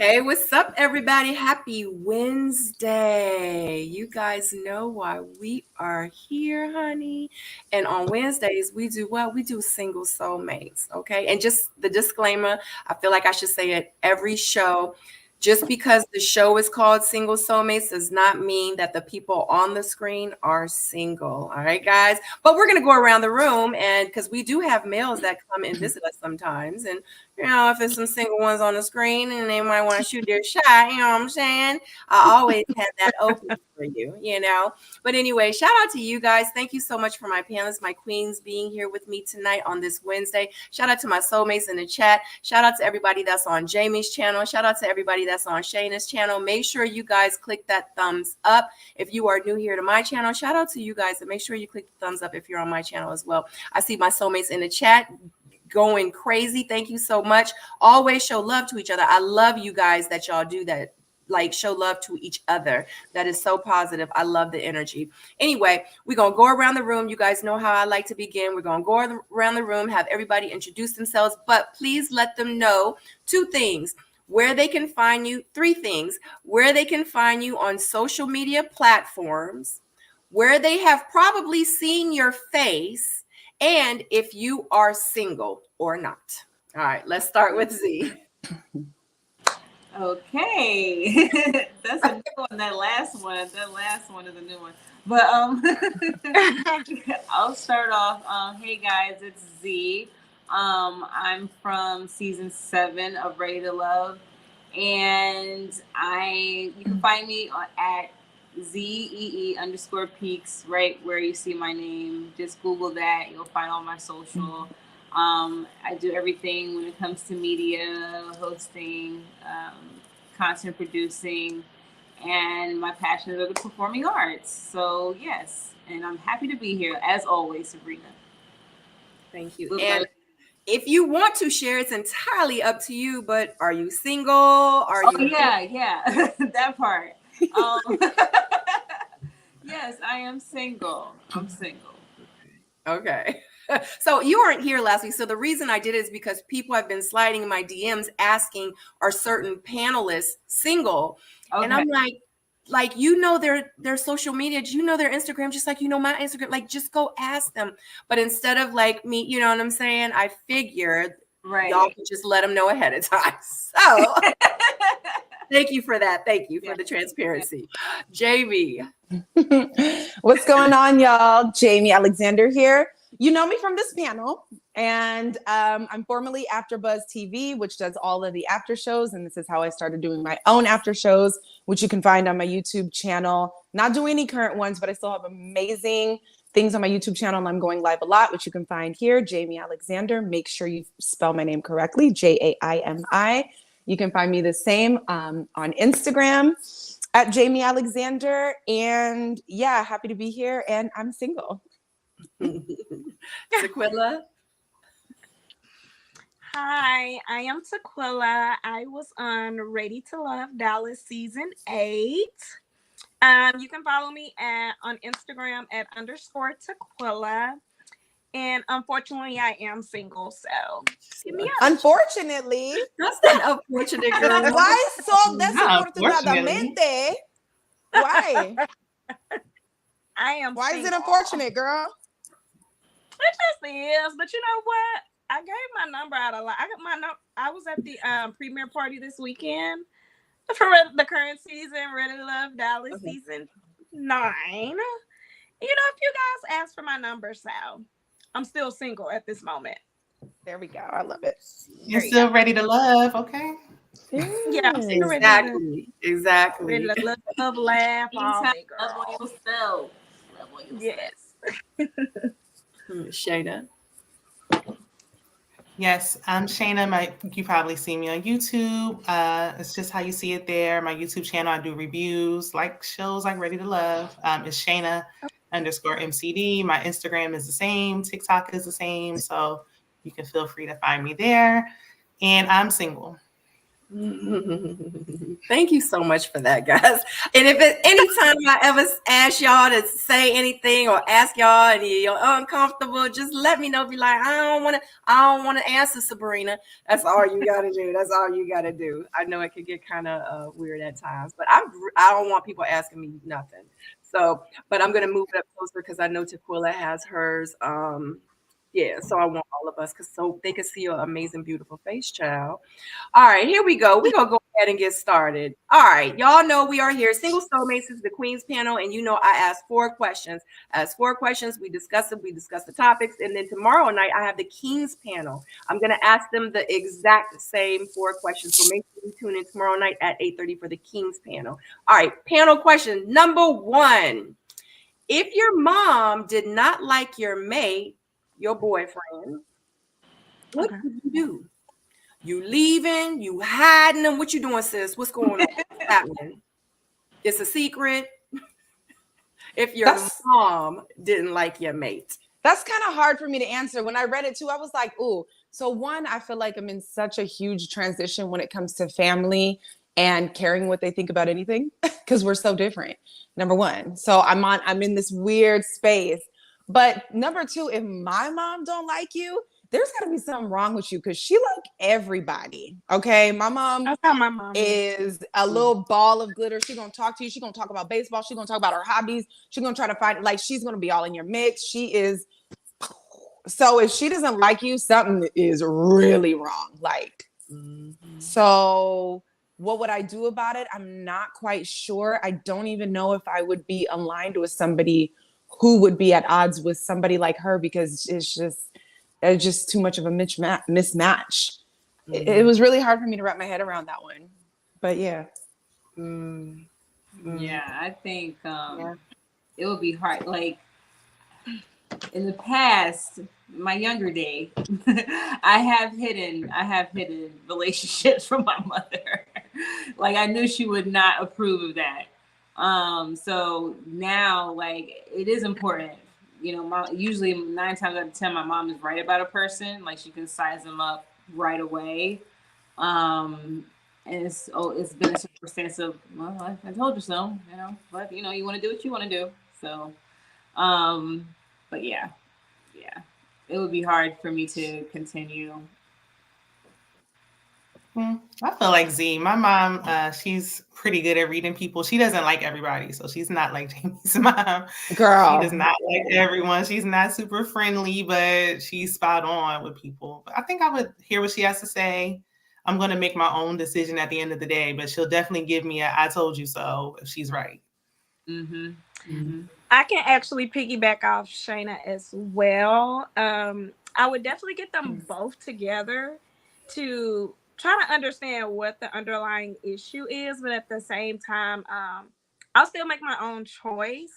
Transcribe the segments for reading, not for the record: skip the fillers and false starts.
Hey, what's up, everybody? Happy Wednesday. You guys know why we are here, honey. And on Wednesdays, we do what? We do single soulmates, okay? And just the disclaimer, I feel like I should say it every show. Just because the show is called Single Soulmates does not mean that the people on the screen are single. All right, guys. But we're going to go around the room, and because we do have males that come and visit us sometimes. And if there's some single ones on the screen and they might want to shoot their shot, you know what I'm saying? I always have that open for you. But anyway, shout out to you guys. Thank you so much for my panelists, my queens, being here with me tonight on this Wednesday. Shout out to my soulmates in the chat. Shout out to everybody that's on Jamie's channel. Shout out to everybody that's on Shayna's channel. Make sure you guys click that thumbs up if you are new here to my channel. Shout out to you guys, and make sure you click the thumbs up if you're on my channel as well. I see my soulmates in the chat going crazy. Thank you so much. Always show love to each other. I love you guys that y'all do that. Like, show love to each other. That is so positive. I love the energy. Anyway, we're going to go around the room. You guys know how I like to begin. We're going to go around the room, have everybody introduce themselves, but please let them know 2 things. Where they can find you, 3 things. Where they can find you on social media platforms, where they have probably seen your face, and if you are single or not. All right, let's start with Z. Okay. That's a new one. That last one is a new one. But I'll start off. Hey guys, it's Z. I'm from season 7 of Ready to Love. And you can find me at ZEE_peaks, right where you see my name. Just Google that. You'll find all my social. I do everything when it comes to media, hosting, content producing, and my passion is the performing arts. So yes, and I'm happy to be here as always, Sabrina. Thank you. And if you want to share, it's entirely up to you, but are you single? Yeah, that part. Yes, I am single. I'm single. Okay. So you weren't here last week. So the reason I did it is because people have been sliding in my DMs asking, are certain panelists single? Okay. And I'm like, their social media, their Instagram, just like my Instagram, like just go ask them. But instead of like me, you know what I'm saying? I figured y'all can just let them know ahead of time. So thank you for that. Thank you for the transparency. Jamie. What's going on, y'all? Jamie Alexander here. You know me from this panel, and I'm formerly AfterBuzz TV, which does all of the after shows, and this is how I started doing my own after shows, which you can find on my YouTube channel. Not doing any current ones, but I still have amazing things on my YouTube channel, and I'm going live a lot, which you can find here, Jamie Alexander. Make sure you spell my name correctly, Jaimi. You can find me the same on Instagram at Jamie Alexander, and yeah, happy to be here, and I'm single. Tequila. Hi, I am Tequila. I was on Ready to Love Dallas season 8. You can follow me on Instagram at _Tequila. And unfortunately, I am single, so hit me up. Unfortunately? That's not unfortunate, girl. Why so desafortunadamente? Why? I am Why single. is it unfortunate, girl? It just is, but you know what? I gave my number out a lot. I was at the premiere party this weekend for the current season, Ready to Love Dallas season 9. If you guys asked for my number, so I'm still single at this moment. There we go. I love it. You're still ready to love, okay? Yeah, I'm still exactly. Ready to love, laugh, all that, girl. Love on yourself. Yes. Shayna. Yes, I'm Shayna. You probably see me on YouTube. It's just how you see it there. My YouTube channel, I do reviews, like shows like Ready to Love. It's Shayna_MCD. My Instagram is the same. TikTok is the same. So you can feel free to find me there. And I'm single. Thank you so much for that, guys. And if at any time I ever ask y'all to say anything or ask y'all and you're uncomfortable, just let me know. Be like, I don't want to answer, Sabrina. That's all you gotta do. That's all you gotta do. I know it could get kind of weird at times, but I don't want people asking me nothing. So, but I'm gonna move it up closer because I know Tequila has hers. Yeah, so I want all of us because so they can see your amazing, beautiful face, child. All right, here we go. We're gonna go ahead and get started. All right, y'all know we are here. Single Soulmates is the Queen's panel, and you know I ask 4 questions. I ask 4 questions, we discuss it, we discuss the topics, and then tomorrow night I have the King's panel. I'm gonna ask them the exact same 4 questions. So make sure you tune in tomorrow night at 8:30 for the King's panel. All right, panel question number 1. If your mom did not like your mate, your boyfriend, what would you do? You leaving? You hiding them? What you doing, sis? What's going on? What's happening? It's a secret. If your That's mom didn't like your mate. that's kind of hard for me to answer. When I read it too, I was like, ooh. So one, I feel like I'm in such a huge transition when it comes to family and caring what they think about anything because we're so different. Number one. So I'm in this weird space. But number two, if my mom don't like you, there's gotta be something wrong with you because she like everybody. Okay. My mom That's how my mom is. is a little ball of glitter. She's gonna talk to you. She's gonna talk about baseball. She's gonna talk about her hobbies. She's gonna try to find like she's gonna be all in your mix. She is so if she doesn't like you, something is really wrong. Like so what would I do about it? I'm not quite sure. I don't even know if I would be aligned with somebody who would be at odds with somebody like her because it's just too much of a mismatch. It was really hard for me to wrap my head around that one. But yeah. Yeah, I think it would be hard. Like in the past, my younger day, I have hidden relationships from my mother. Like I knew she would not approve of that. So now like it is important. You know, usually 9 times out of 10, my mom is right about a person. Like she can size them up right away. And it's been a circumstance of, well, I told you so, you know, but you know, you want to do what you want to do. So, but yeah, it would be hard for me to continue. I feel like Z. My mom, she's pretty good at reading people. She doesn't like everybody, so she's not like Jamie's mom. Girl. She does not like everyone. She's not super friendly, but she's spot on with people. But I think I would hear what she has to say. I'm going to make my own decision at the end of the day, but she'll definitely give me a "I told you so" if she's right. I can actually piggyback off Shayna as well. I would definitely get them both together to try to understand what the underlying issue is, but at the same time, I'll still make my own choice.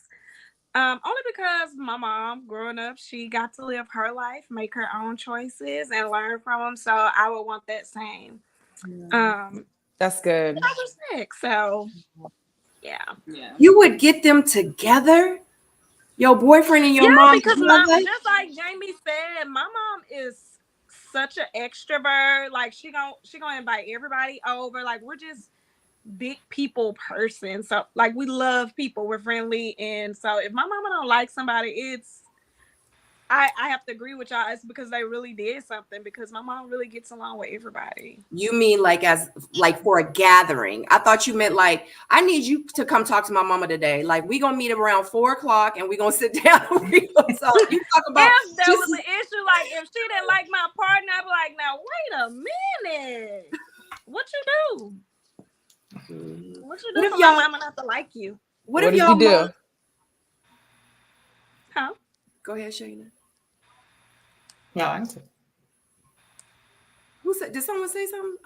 Only because my mom, growing up, she got to live her life, make her own choices, and learn from them. So I would want that same. That's good. Respect. So yeah. You would get them together? Your boyfriend and your mom because together? just like Jamie said, my mom is such an extrovert. Like she gonna invite everybody over. Like we're just big people person. So like we love people. We're friendly, and so if my mama don't like somebody, it's I have to agree with y'all. It's because they really did something. Because my mom really gets along with everybody. You mean like as like for a gathering? I thought you meant like I need you to come talk to my mama today. Like we gonna meet around 4:00 and we gonna sit down. And we gonna talk. You talk about if there was an issue, like if she didn't like my partner, I'd be like, now wait a minute, what you do? What you do for my mama not to like you? What if y'all do? Huh? Go ahead, Shayna. No, I said. Who said? Did someone say something?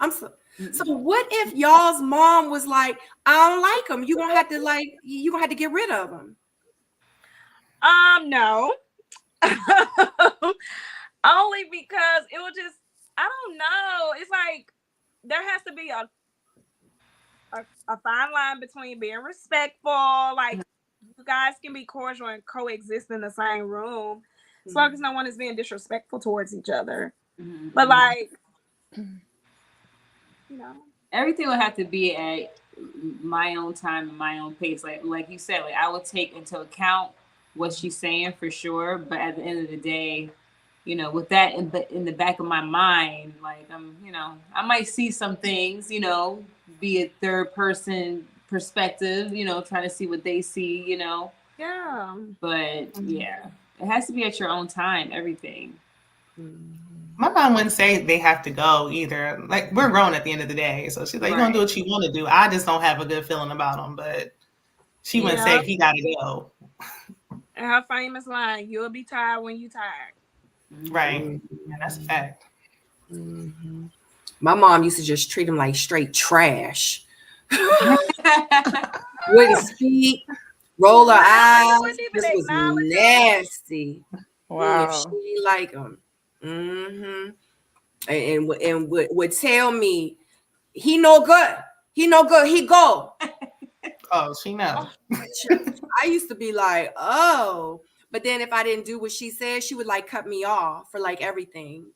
So what if y'all's mom was like, I don't like him. You gonna have to get rid of him. No. Only because it will just, I don't know. It's like there has to be a fine line between being respectful. Like you guys can be cordial and coexist in the same room as long as no one is being disrespectful towards each other. But like, you know, everything would have to be at my own time and my own pace. Like you said, like I would take into account what she's saying for sure, but at the end of the day, with that in the back of my mind, like I might see some things, be a third person perspective, trying to see what they see, Yeah. But yeah, it has to be at your own time, everything. My mom wouldn't say they have to go either. Like, we're grown at the end of the day. So she's like, you're going to do what you want to do. I just don't have a good feeling about them. But she wouldn't say he got to go. And her famous line, "You'll be tired when you tired." Right. Yeah, that's a fact. My mom used to just treat him like straight trash. Wouldn't speak, roll her eyes. Wouldn't even This was acknowledge him. nasty. Wow. If she like him. And would tell me, he no good. He no good. He go. Oh, she knows. I used to be like, oh. But then if I didn't do what she said, she would like cut me off for like everything.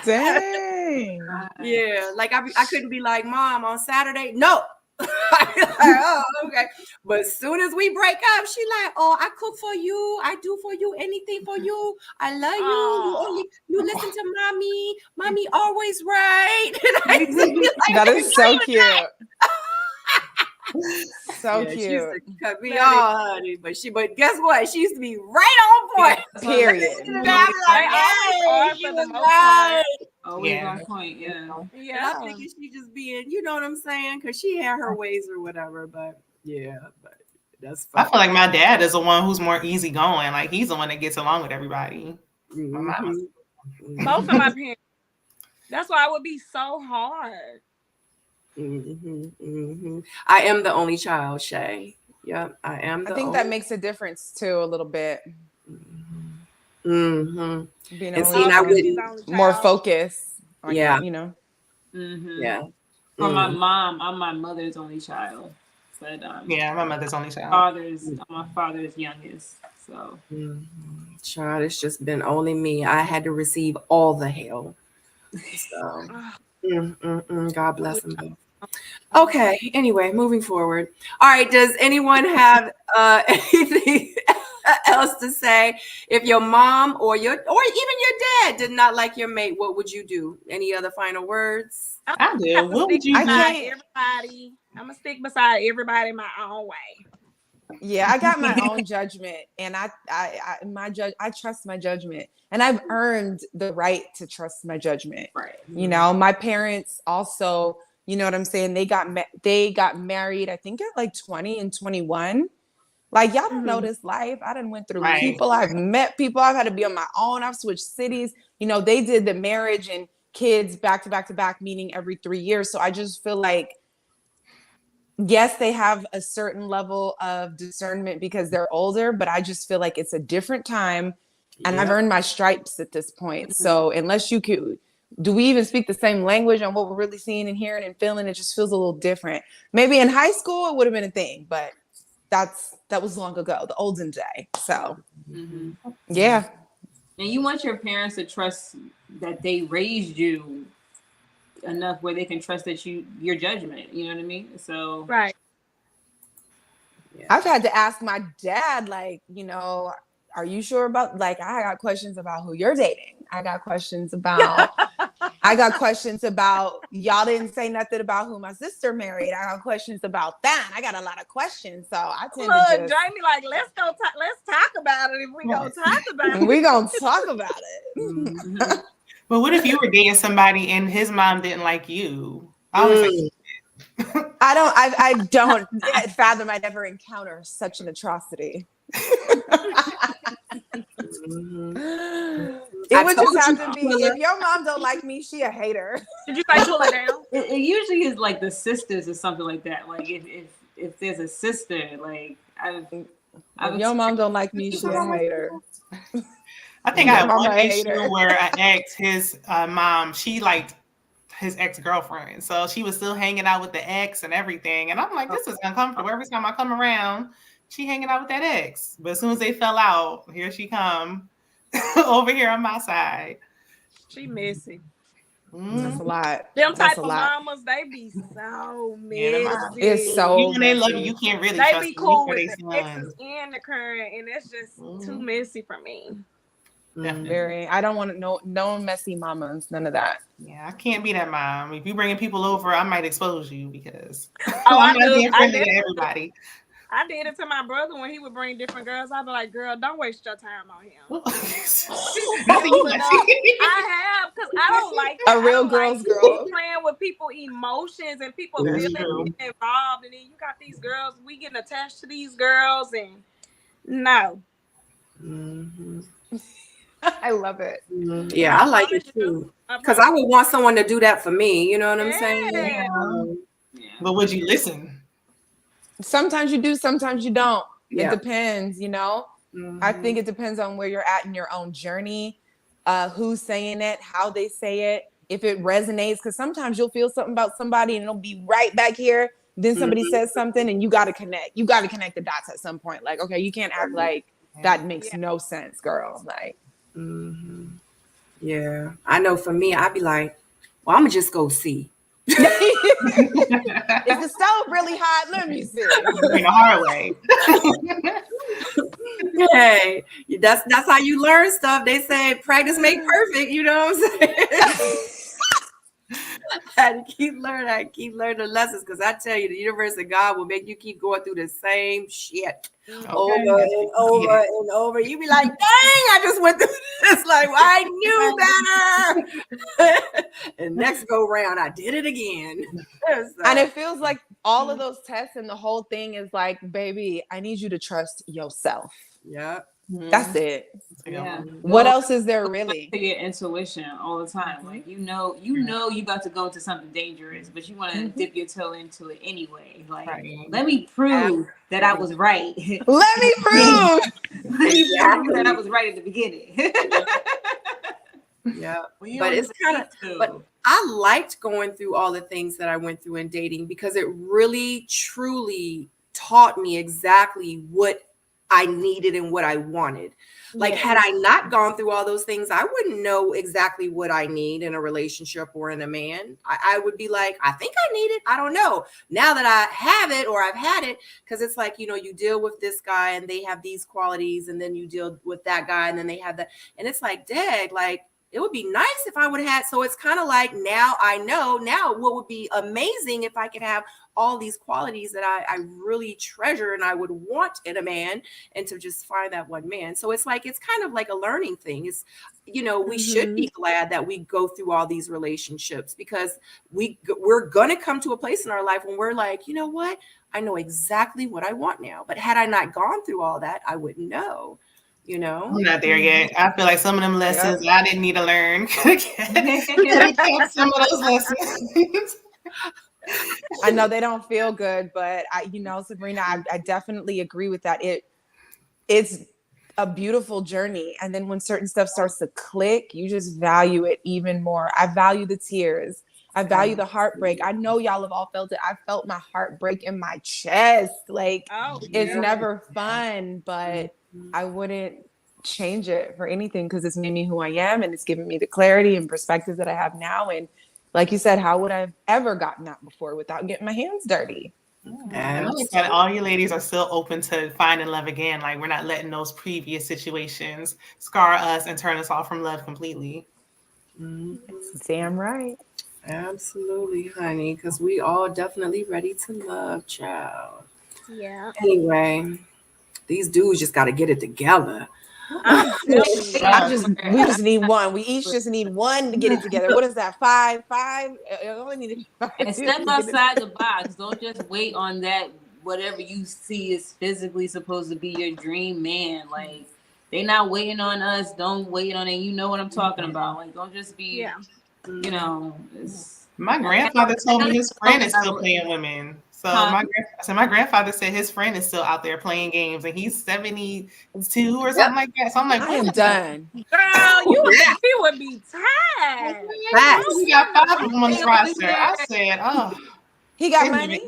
Dang. Yeah, like I couldn't be like, Mom, on Saturday. No. I'd be like, oh, okay. But as soon as we break up, she like, oh, I cook for you. I do for you anything for you. I love you. You listen to mommy. Mommy always right. And I used to be like, That is so cute. So yeah, cute. She used to cut me off, honey. But guess what? She used to be right on point. Period. And I'm like, hey, she was right. Always on point, yeah. And I'm thinking she just being, you know what I'm saying? Because she had her ways or whatever. But yeah, but that's fun. I feel like my dad is the one who's more easygoing. Like, he's the one that gets along with everybody. Both of my parents. That's why it would be so hard. I am the only child, Shay. Yep, I am. I think that makes a difference too, a little bit. And see, I wouldn't more focus. On yeah. Yeah. For my mom, I'm my mother's only child. But yeah, my mother's only child. I'm my father's youngest. So child, it's just been only me. I had to receive all the hell. So God bless them both. Okay, anyway, moving forward. All right, does anyone have anything else to say? If your mom or even your dad did not like your mate, what would you do? Any other final words? I do. What would you do? Everybody. I'm gonna stick beside everybody my own way. Yeah, I got my own judgment, and I trust my judgment, and I've earned the right to trust my judgment. Right. You know, my parents also, you know what I'm saying? They got married, I think at like 20 and 21. Like, y'all don't know this life. I done went through people. I've met people. I've had to be on my own. I've switched cities. You know, they did the marriage and kids back to back to back, meeting every 3 years. So I just feel like, yes, they have a certain level of discernment because they're older, but I just feel like it's a different time, and I've earned my stripes at this point. So unless do we even speak the same language on what we're really seeing and hearing and feeling? It just feels a little different. Maybe in high school it would have been a thing, but that was long ago, the olden day. So yeah. And you want your parents to trust that they raised you enough where they can trust that your judgment, you know what I mean? So right. Yeah. I've had to ask my dad, like, you know, are you sure about, like, I got questions about who you're dating. I got questions about y'all didn't say nothing about who my sister married. I got questions about that. I got a lot of questions. So I tend to just Jamie, like, let's talk about it. If we gonna talk about it, we gonna talk about it. But what if you were dating somebody and his mom didn't like you? I don't fathom I'd ever encounter such an atrocity. It would just have to be, if your mom don't like me, she a hater. Did you say pull it down? It usually is like the sisters or something like that. Like if there's a sister, like if your mom don't like me, she a hater. I think I had one issue where I asked his mom, she liked his ex-girlfriend. So she was still hanging out with the ex and everything. And I'm like, this is uncomfortable. Every time I come around, she hanging out with that ex. But as soon as they fell out, here she come over here on my side. She messy. That's a lot. Them That's type a of lot. mamas, they be so Yeah, them are- messy. It's so even when they love you, messy. you can't really They trust be them. You cool know with they the sons. exes and the current, and it's just too messy for me. Definitely. Very. I don't want to know no messy mamas. None of that. Yeah, I can't be that mom. If you bringing people over, I might expose you because Oh, I'm I not do. being friendly to everybody. I did it to my brother when he would bring different girls. I'd be like, "Girl, don't waste your time on him." Nothing you But messy. I have, because I don't like A that. I real don't girl's like girl. playing with people emotions and people That's feelings true. getting involved, and then you got these girls, we getting attached to these girls, and no. I love it. Yeah, I I like promise it you. too. Because I would want someone to do that for me. You know what I'm saying? Yeah. Yeah. But would you listen? Sometimes you do, sometimes you don't. It Yeah. depends, you know. I think it depends on where you're at in your own journey, who's saying it, how they say it, if it resonates. Because sometimes you'll feel something about somebody and it'll be right back here. Then somebody says something and you got to connect. You got to connect the dots at some point. Like, okay, you can't act like that makes no sense, girl. Like, Yeah. I know for me, I'd be like, well, I'm going to just go see. is the stove really hot? Let me see. In a hard way. Hey, that's how you learn stuff. They say practice make perfect. You know what I'm saying? I had to keep learning the lessons because I tell you, the universe and God will make you keep going through the same shit over and over and over. You be like, dang, I just went through this. Like, well, I knew better. And next go round, I did it again. So, and it feels like all of those tests and the whole thing is like, baby, I need you to trust yourself. yeah. That's it. Yeah. What else is there really? To your intuition all the time. Like you know you about to go into something dangerous, but you want to dip your toe into it anyway. Like let me prove that I was right. Let me prove. Let me prove that I was right at the beginning. Yeah. But it's kind of, but I liked going through all the things that I went through in dating because it really truly taught me exactly what I needed and what I wanted. Like, had I not gone through all those things, I wouldn't know exactly what I need in a relationship or in a man. I would be like, I think I need it. I don't know. Now that I have it or I've had it, because it's like, you know, you deal with this guy and they have these qualities, and then you deal with that guy and then they have that. And it's like, dang, like, it would be nice if I would have had. So it's kind of like, now I know now what would be amazing if I could have all these qualities that I really treasure and I would want in a man, and to just find that one man. So it's like, it's kind of like a learning thing. It's, you know, we should be glad that we go through all these relationships, because we're going to come to a place in our life when we're like, you know what? I know exactly what I want now. But had I not gone through all that, I wouldn't know. You know, I'm not there yet. I feel like some of them lessons I didn't need to learn. Could have kept some of those lessons. I know they don't feel good, but you know, Sabrina, I definitely agree with that. It's a beautiful journey. And then when certain stuff starts to click, you just value it even more. I value the tears. I value the heartbreak. I know y'all have all felt it. I felt my heart break in my chest. Like, it's never fun, but I wouldn't change it for anything, because it's made me who I am, and it's given me the clarity and perspective that I have now. And like you said, how would I have ever gotten that before without getting my hands dirty? I like that all you ladies are still open to finding love again. Like, we're not letting those previous situations scar us and turn us off from love completely. Damn right. Absolutely, honey, because we all definitely ready to love, child. Yeah. Anyway, these dudes just got to get it together. We just need one. We each just need one to get it together. What is that? Five? I only need 5. And step outside the box. Don't just wait on that whatever you see is physically supposed to be your dream man. Like, they not waiting on us. Don't wait on it. You know what I'm talking about. Like, don't just be, you know. My grandfather told me his friend is still playing women. So my grandfather said his friend is still out there playing games, and he's 72 or something like that. So I'm like, I am done. Girl, he would be tired. He got 5 of them on his roster. I said, oh. He got money?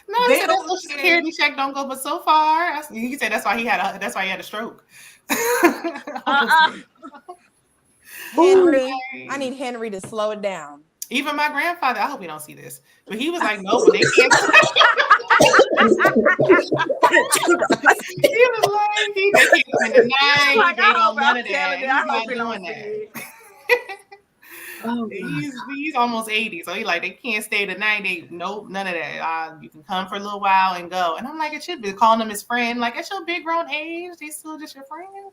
No, he said that Social Security check don't go, but so far, he said that's why he had a stroke. Henry, I need Henry to slow it down. Even my grandfather, I hope he don't see this, but he was like, no, when they can't. He was like, they can't spend the night. Like, They I don't hope none I'm of that. telling it. He's I not hope he don't doing see that. it. Oh, He's almost 80, so he like they can't stay the night. They nope, none of that. You can come for a little while and go. And I'm like, it should be calling him his friend. Like, at your big grown age, they still just your friend.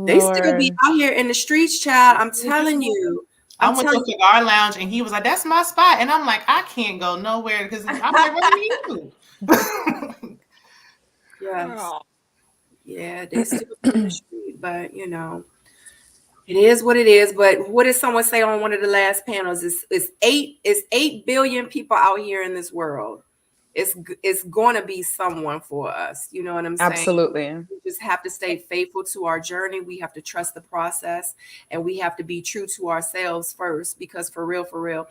they still be Lord. out here in the streets, child. I'm telling you. I went to a cigar lounge and he was like, "That's my spot," and I'm like, "I can't go nowhere because I'm right with you." Yes. Oh, Yeah, they still be in the street, but you know, it is what it is. But what did someone say on one of the last panels? It's 8 billion people out here in this world. It's going to be someone for us. You know what I'm saying? Absolutely. We just have to stay faithful to our journey. We have to trust the process, and we have to be true to ourselves first. Because for real,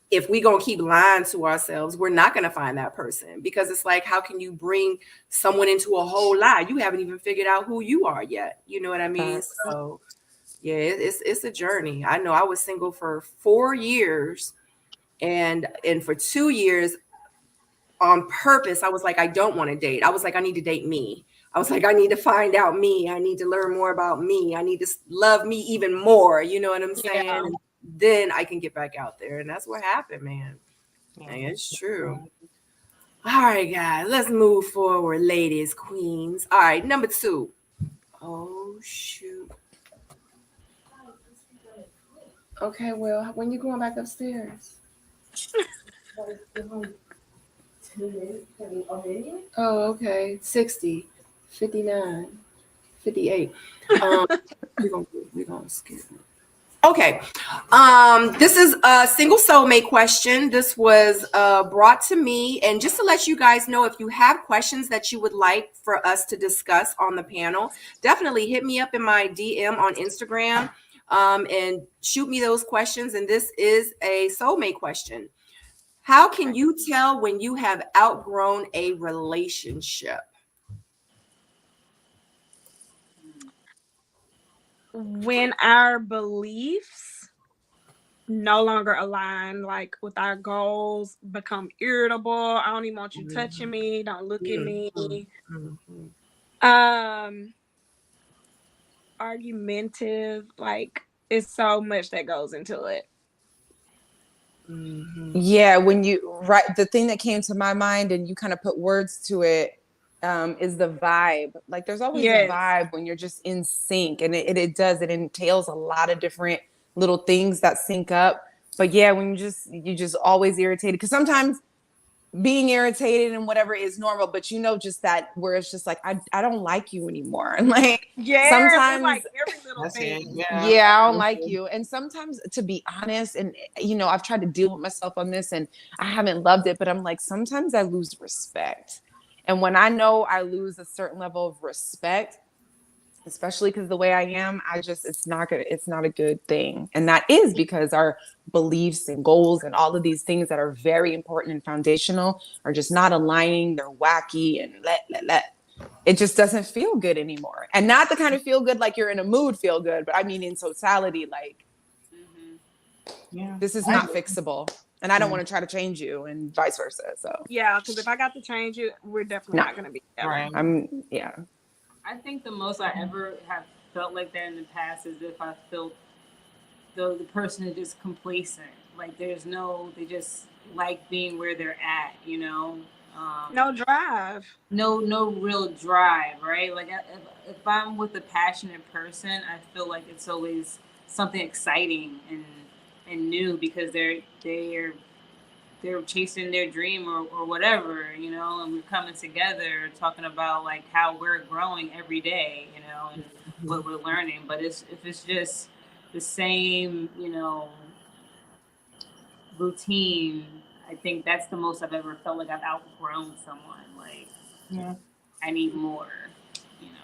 if we gonna keep lying to ourselves, we're not gonna find that person. Because it's like, how can you bring someone into a whole lie? You haven't even figured out who you are yet. You know what I mean? Facts. So yeah, it's a journey. I know I was single for 4 years, and for 2 years on purpose, I was like, I don't want to date. I was like, I need to date me. I was like, I need to find out me. I need to learn more about me. I need to love me even more. You know what I'm saying? yeah. And then I can get back out there. And that's what happened, man. And it's true. All right, guys, let's move forward, ladies, queens. All right, number 2. Oh, shoot. Okay, well, when you going back upstairs? Oh, okay. 60, 59, 58. We're gonna skip it. Okay. This is a single soulmate question. This was brought to me, and just to let you guys know, if you have questions that you would like for us to discuss on the panel, definitely hit me up in my DM on Instagram, and shoot me those questions. And this is a soulmate question. How can you tell when you have outgrown a relationship? When our beliefs no longer align, like with our goals, become irritable. I don't even want you touching me. Don't look at me. Um, Argumentative. Like, it's so much that goes into it. Yeah, when you right, the thing that came to my mind, and you kind of put words to it, is the vibe. Like, there's always a Yes. vibe when you're just in sync, and it entails a lot of different little things that sync up. But yeah, when you just always irritated, because sometimes being irritated and whatever is normal, but just that where it's just like, I don't like you anymore, and like Yes, it's sometimes like every little That's it. thing. yeah, I don't like you. And sometimes, to be honest, and I've tried to deal with myself on this, and I haven't loved it, but I'm like, sometimes I lose respect. And when I know I lose a certain level of respect, especially because the way I am, it's not good. It's not a good thing. And that is because our beliefs and goals and all of these things that are very important and foundational are just not aligning. They're wacky and it just doesn't feel good anymore. And not the kind of feel good like you're in a mood feel good, but I mean in totality, like this is not fixable. And I don't want to try to change you, and vice versa. So Yeah, because if I got to change it, we're definitely not going to be together. Right. I think the most I ever have felt like that in the past is if I felt the person is just complacent. Like they just like being where they're at, you know. No drive. No real drive, right? Like if I'm with a passionate person, I feel like it's always something exciting and new because they're chasing their dream or whatever, you know, and we're coming together talking about like how we're growing every day, you know, and what we're learning. But if it's just the same, you know, routine, I think that's the most I've ever felt like I've outgrown someone. Like I need more, you know.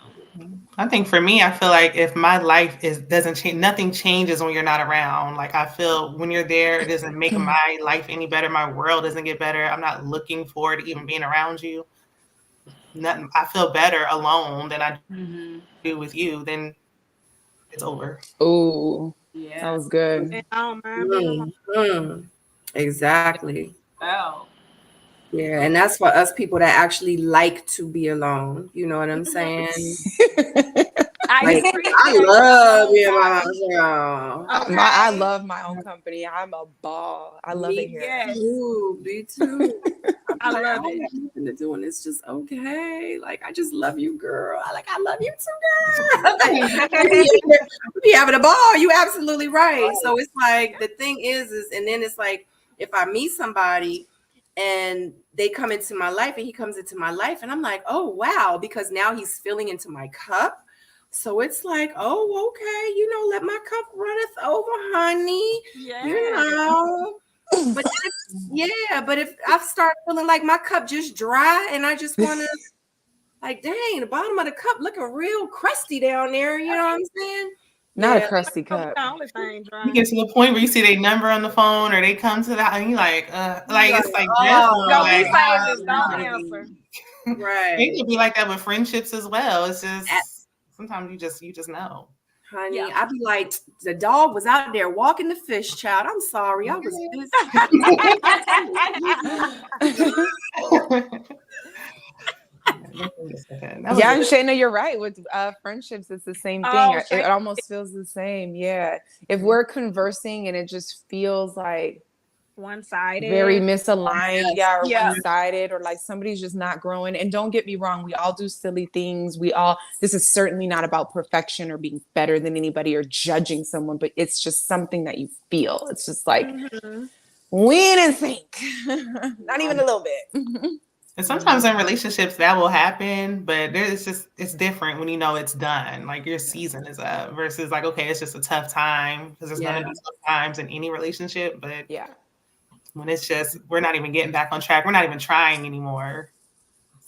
I think for me, I feel like if my life doesn't change, nothing changes when you're not around. Like I feel when you're there, it doesn't make my life any better. My world doesn't get better. I'm not looking forward to even being around you. Nothing. I feel better alone than I do with you. Then it's over. Ooh, that Yeah. was good. And I don't mind being alone. Mhm. Exactly. Oh. Yeah, and that's for us people that actually like to be alone. You know what I'm saying? I Like, I appreciate love the being alone by time. myself. Okay. I love my own company. I'm a ball. I love it Me here. Yes, too. Me too. I'm I like, I love don't it. have nothing to do, and it's just okay. Like, I just love you, girl. I love you too, girl. We be having a ball. You absolutely right. So it's like the thing is, and then it's like if I meet somebody and they come into my life and he comes into my life, and I'm like, oh wow, because now he's filling into my cup. So it's like, oh, okay, let my cup runneth over, honey. You Yes. know. But but if I start feeling like my cup just dry and I just want to, like, dang, the bottom of the cup looking real crusty down there. You know what I'm saying? Not a Yeah. crusty That was cup. the only thing You dry. get to the point where you see their number on the phone or they come to the house and you like it's like this one, Don't be like, saying this. Don't Honey. answer. it Right. could be like that with friendships as well. It's At- just sometimes you just know. Honey, Yeah. I'd be like, the dog was out there walking the fish, child. I'm sorry. I was busy. Yeah, and Shayna, you're right. With friendships, it's the same thing. Oh, It Shay. almost feels the same. Yeah. If we're conversing and it just feels like very One-sided. misaligned, Yes. yeah, or Yeah. one-sided, or like somebody's just not growing. And don't get me wrong, we all do silly things. This is certainly not about perfection or being better than anybody or judging someone, but it's just something that you feel. It's just like, Mhm. we ain't in sync. Not even a little bit. And sometimes in relationships that will happen, but it's different when you know it's done. Like your season is up versus like, okay, it's just a tough time because there's gonna be tough times in any relationship. But Yeah. when it's just we're not even getting back on track, we're not even trying anymore.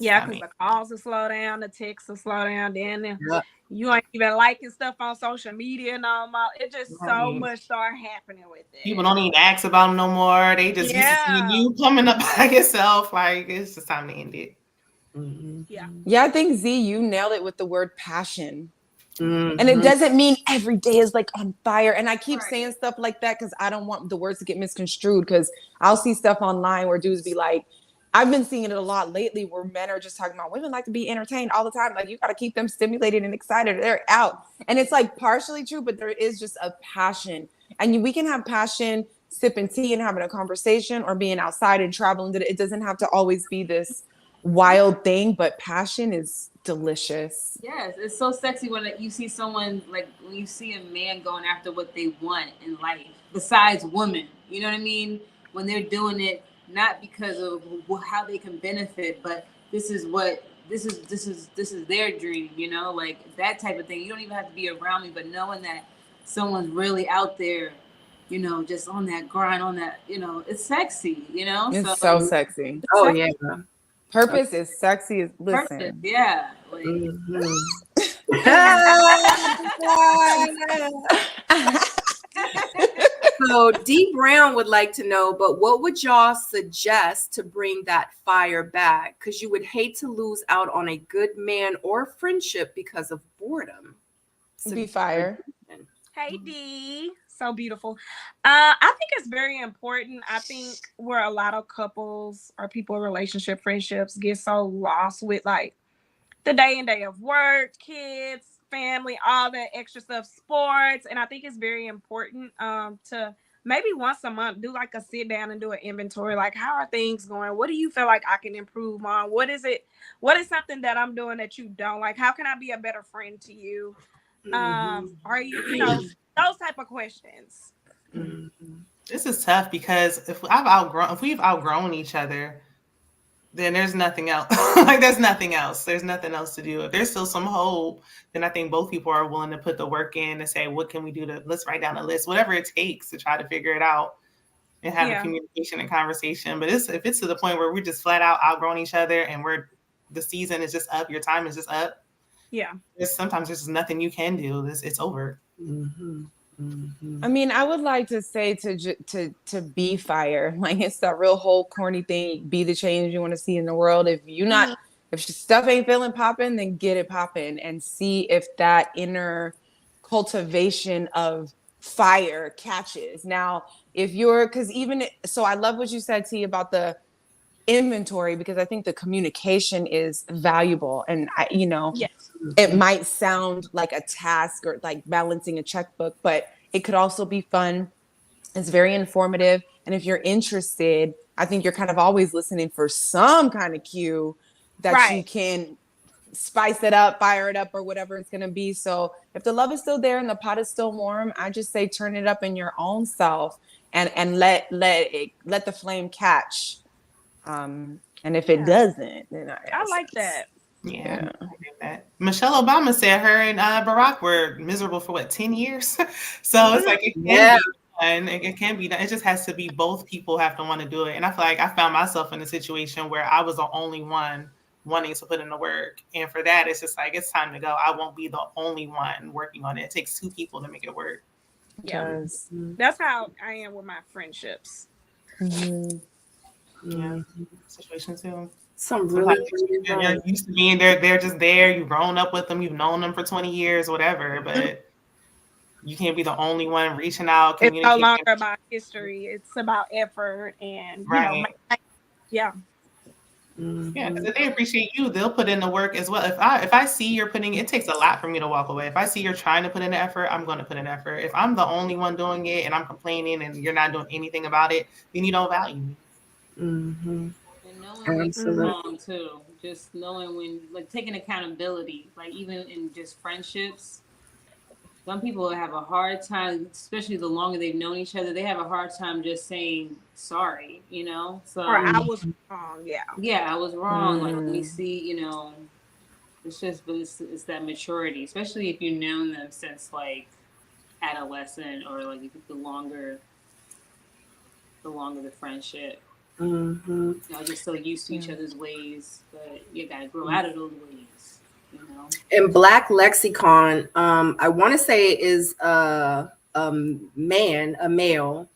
Yeah, because the calls will slow down, the texts will slow down, Yep. you ain't even liking stuff on social media no more. It just so right. much start happening with People it. don't even ask about them no more. They just used to seeing Yeah. you coming up by yourself. Like it's just time to end it. Mm-hmm. Yeah. Yeah, I think Z, you nailed it with the word passion. And it Mm-hmm. doesn't mean every day is like on fire. And I keep Right. saying stuff like that because I don't want the words to get misconstrued. Because I'll see stuff online where dudes be like, I've been seeing it a lot lately where men are just talking about women like to be entertained all the time. Like you got to keep them stimulated and excited. They're out. And it's like partially true, but there is just a passion. And we can have passion sipping tea and having a conversation or being outside and traveling. It doesn't have to always be this wild thing, but passion is delicious. Yes, it's so sexy when you see someone like when you see a man going after what they want in life, besides women. You know what I mean? When they're doing it not because of how they can benefit, but this is their dream. Like that type of thing. You don't even have to be around me, but knowing that someone's really out there, just on that grind, on that, it's sexy. It's So so sexy. Oh, sexy yeah. Purpose is sexy. purpose, Listen. yeah. Like Mm-hmm. So D Brown would like to know, but what would y'all suggest to bring that fire back? Because you would hate to lose out on a good man or friendship because of boredom. Be fire. Hey D, so beautiful. I think it's very important. I think where a lot of couples or people in relationship friendships get so lost with like the day and day of work, kids, family, all that extra stuff, sports, and I think it's very important to maybe once a month do like a sit down and do an inventory. Like, how are things going? What do you feel like I can improve on? What is it? What is something that I'm doing that you don't like? How can I be a better friend to you? Are you know those type of questions? Mm-hmm. This is tough because if we've outgrown each other, then there's nothing else. Like there's nothing else. There's nothing else to do. If there's still some hope, then I think both people are willing to put the work in to say, what can we do let's write down a list, whatever it takes to try to figure it out and have a Yeah. communication and conversation. But if it's to the point where we're just flat out outgrowing each other and the season is just up, your time is just up. Yeah. Sometimes there's just nothing you can do. It's over. Mm-hmm. Mm-hmm. I mean, I would like to say to be fire. Like it's that real whole corny thing. Be the change you want to see in the world. If stuff ain't feeling popping, then get it popping and see if that inner cultivation of fire catches. Now, if you're, because even so, I love what you said, T, about the inventory, because I think the communication is valuable. And Yes. it might sound like a task or like balancing a checkbook, but it could also be fun. It's very informative. And if you're interested, I think you're kind of always listening for some kind of cue that you Right. can spice it up, fire it up, or whatever it's going to be. So if the love is still there and the pot is still warm, I just say turn it up in your own self and let the flame catch. And if it Yeah. doesn't, then I like that. Yeah. I get that. Michelle Obama said her and Barack were miserable for 10 years. So it's like it can be done. It can be done. It just has to be both people have to want to do it. And I feel like I found myself in a situation where I was the only one wanting to put in the work. And for that, it's just like it's time to go. I won't be the only one working on it. It takes two people to make it work. Yeah. That's how I am with my friendships. Yeah. Situation too. Some really you're used to being there. They're just there. You've grown up with them. You've known them for 20 years, whatever. But you can't be the only one reaching out, It's no communicating. longer about history. It's about effort and, yeah. Yeah, because if they appreciate you, they'll put in the work as well. If I see you're putting, it takes a lot for me to walk away. If I see you're trying to put in the effort, I'm going to put in effort. If I'm the only one doing it and I'm complaining and you're not doing anything about it, then you don't value me. And knowing when you're wrong too, just knowing when, like taking accountability, like even in just friendships. Some people have a hard time, especially the longer they've known each other, they have a hard time just saying sorry, So Or I was wrong, I was wrong. Like let me see, it's just, but it's that maturity, especially if you've known them since like adolescent or like the longer the friendship. Y'all just so used to each other's ways, but you gotta grow out of those ways. In Black Lexicon, I want to say is a male,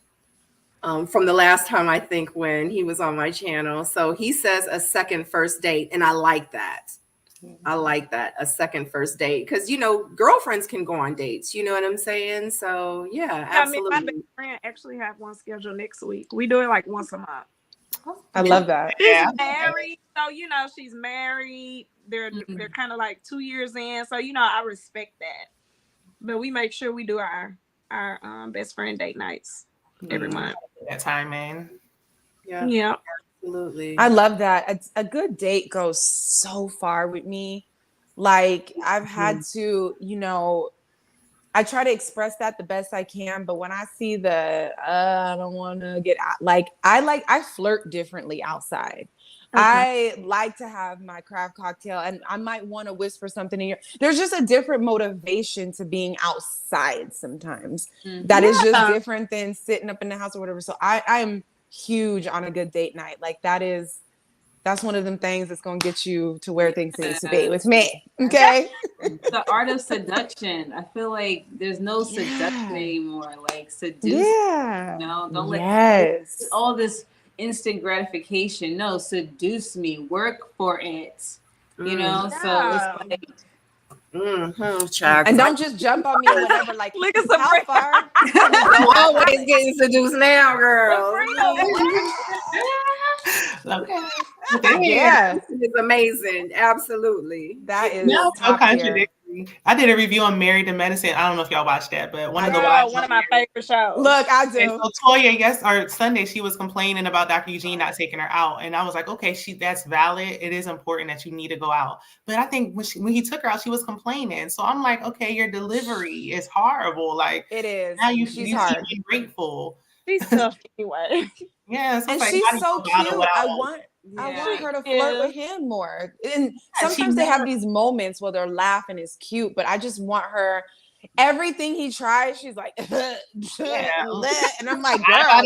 from the last time I think when he was on my channel. So he says a second first date, and I like that. I like that, a second first date, because girlfriends can go on dates. You know what I'm saying? So yeah, absolutely. I mean, my best friend actually have one scheduled next week. We do it like once a month. I love that. She's married, so she's married. They're kind of like 2 years in, so I respect that. But we make sure we do our best friend date nights every month. That time, man. Yeah, absolutely. I love that. A good date goes so far with me. Like I've had to, I try to express that the best I can, but when I see I don't want to get out, I flirt differently outside. Okay. I like to have my craft cocktail and I might want to whisper something in there's just a different motivation to being outside sometimes. That is just different than sitting up in the house or whatever. So I'm huge on a good date night. Like that's one of them things that's going to get you to where things need to be with me. Okay. The art of seduction. I feel like there's no seduction anymore. Like seduce. Yeah. Don't let all this instant gratification. No, seduce me. Work for it. So it's like. And don't just jump on me or whatever. Like, look at how far? I'm always getting seduced now, girl. Yeah, it's amazing. Absolutely, that is no contradictory. I did a review on Married to Medicine. I don't know if y'all watched that, but one of my favorite shows. Look, I do. And so Toya, Sunday, she was complaining about Dr. Eugene not taking her out, and I was like, okay, that's valid. It is important that you need to go out. But I think when he took her out, she was complaining. So I'm like, okay, your delivery is horrible. Like it is. Now you seem grateful. She's tough anyway. Yeah, and she's so cute. I want her to flirt with him more. And sometimes they have these moments where they're laughing, it's cute, but I just want her. Everything he tries, she's like, and I'm like, girl, I'm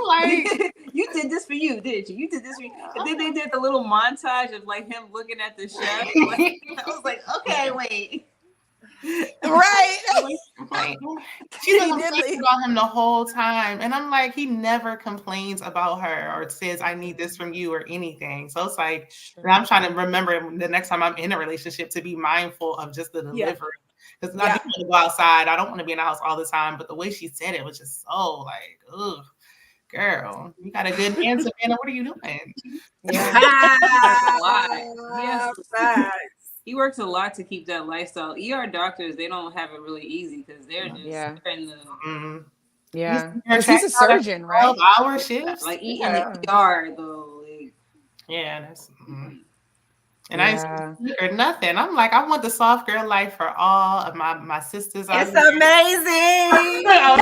like, you did this for you, did you? You did this for you. And then they did the little montage of like him looking at the chef. I was like, okay, wait. Right. She complained about him the whole time. And I'm like, he never complains about her or says, I need this from you or anything. So it's like, I'm trying to remember the next time I'm in a relationship to be mindful of just the delivery. Because I do want to go outside. I don't want to be in the house all the time. But the way she said it was just so like, ugh, girl, you got a good man, Savannah. What are you doing? Yeah. a lot. He works a lot to keep that lifestyle. ER doctors, they don't have it really easy because they're just they're in the yeah. Because he's a surgeon, right? 12-hour shifts. Like in the ER though. Like, yeah, that's. And I ain't or nothing. I'm like, I want the soft girl life for all of my sisters. It's amazing. I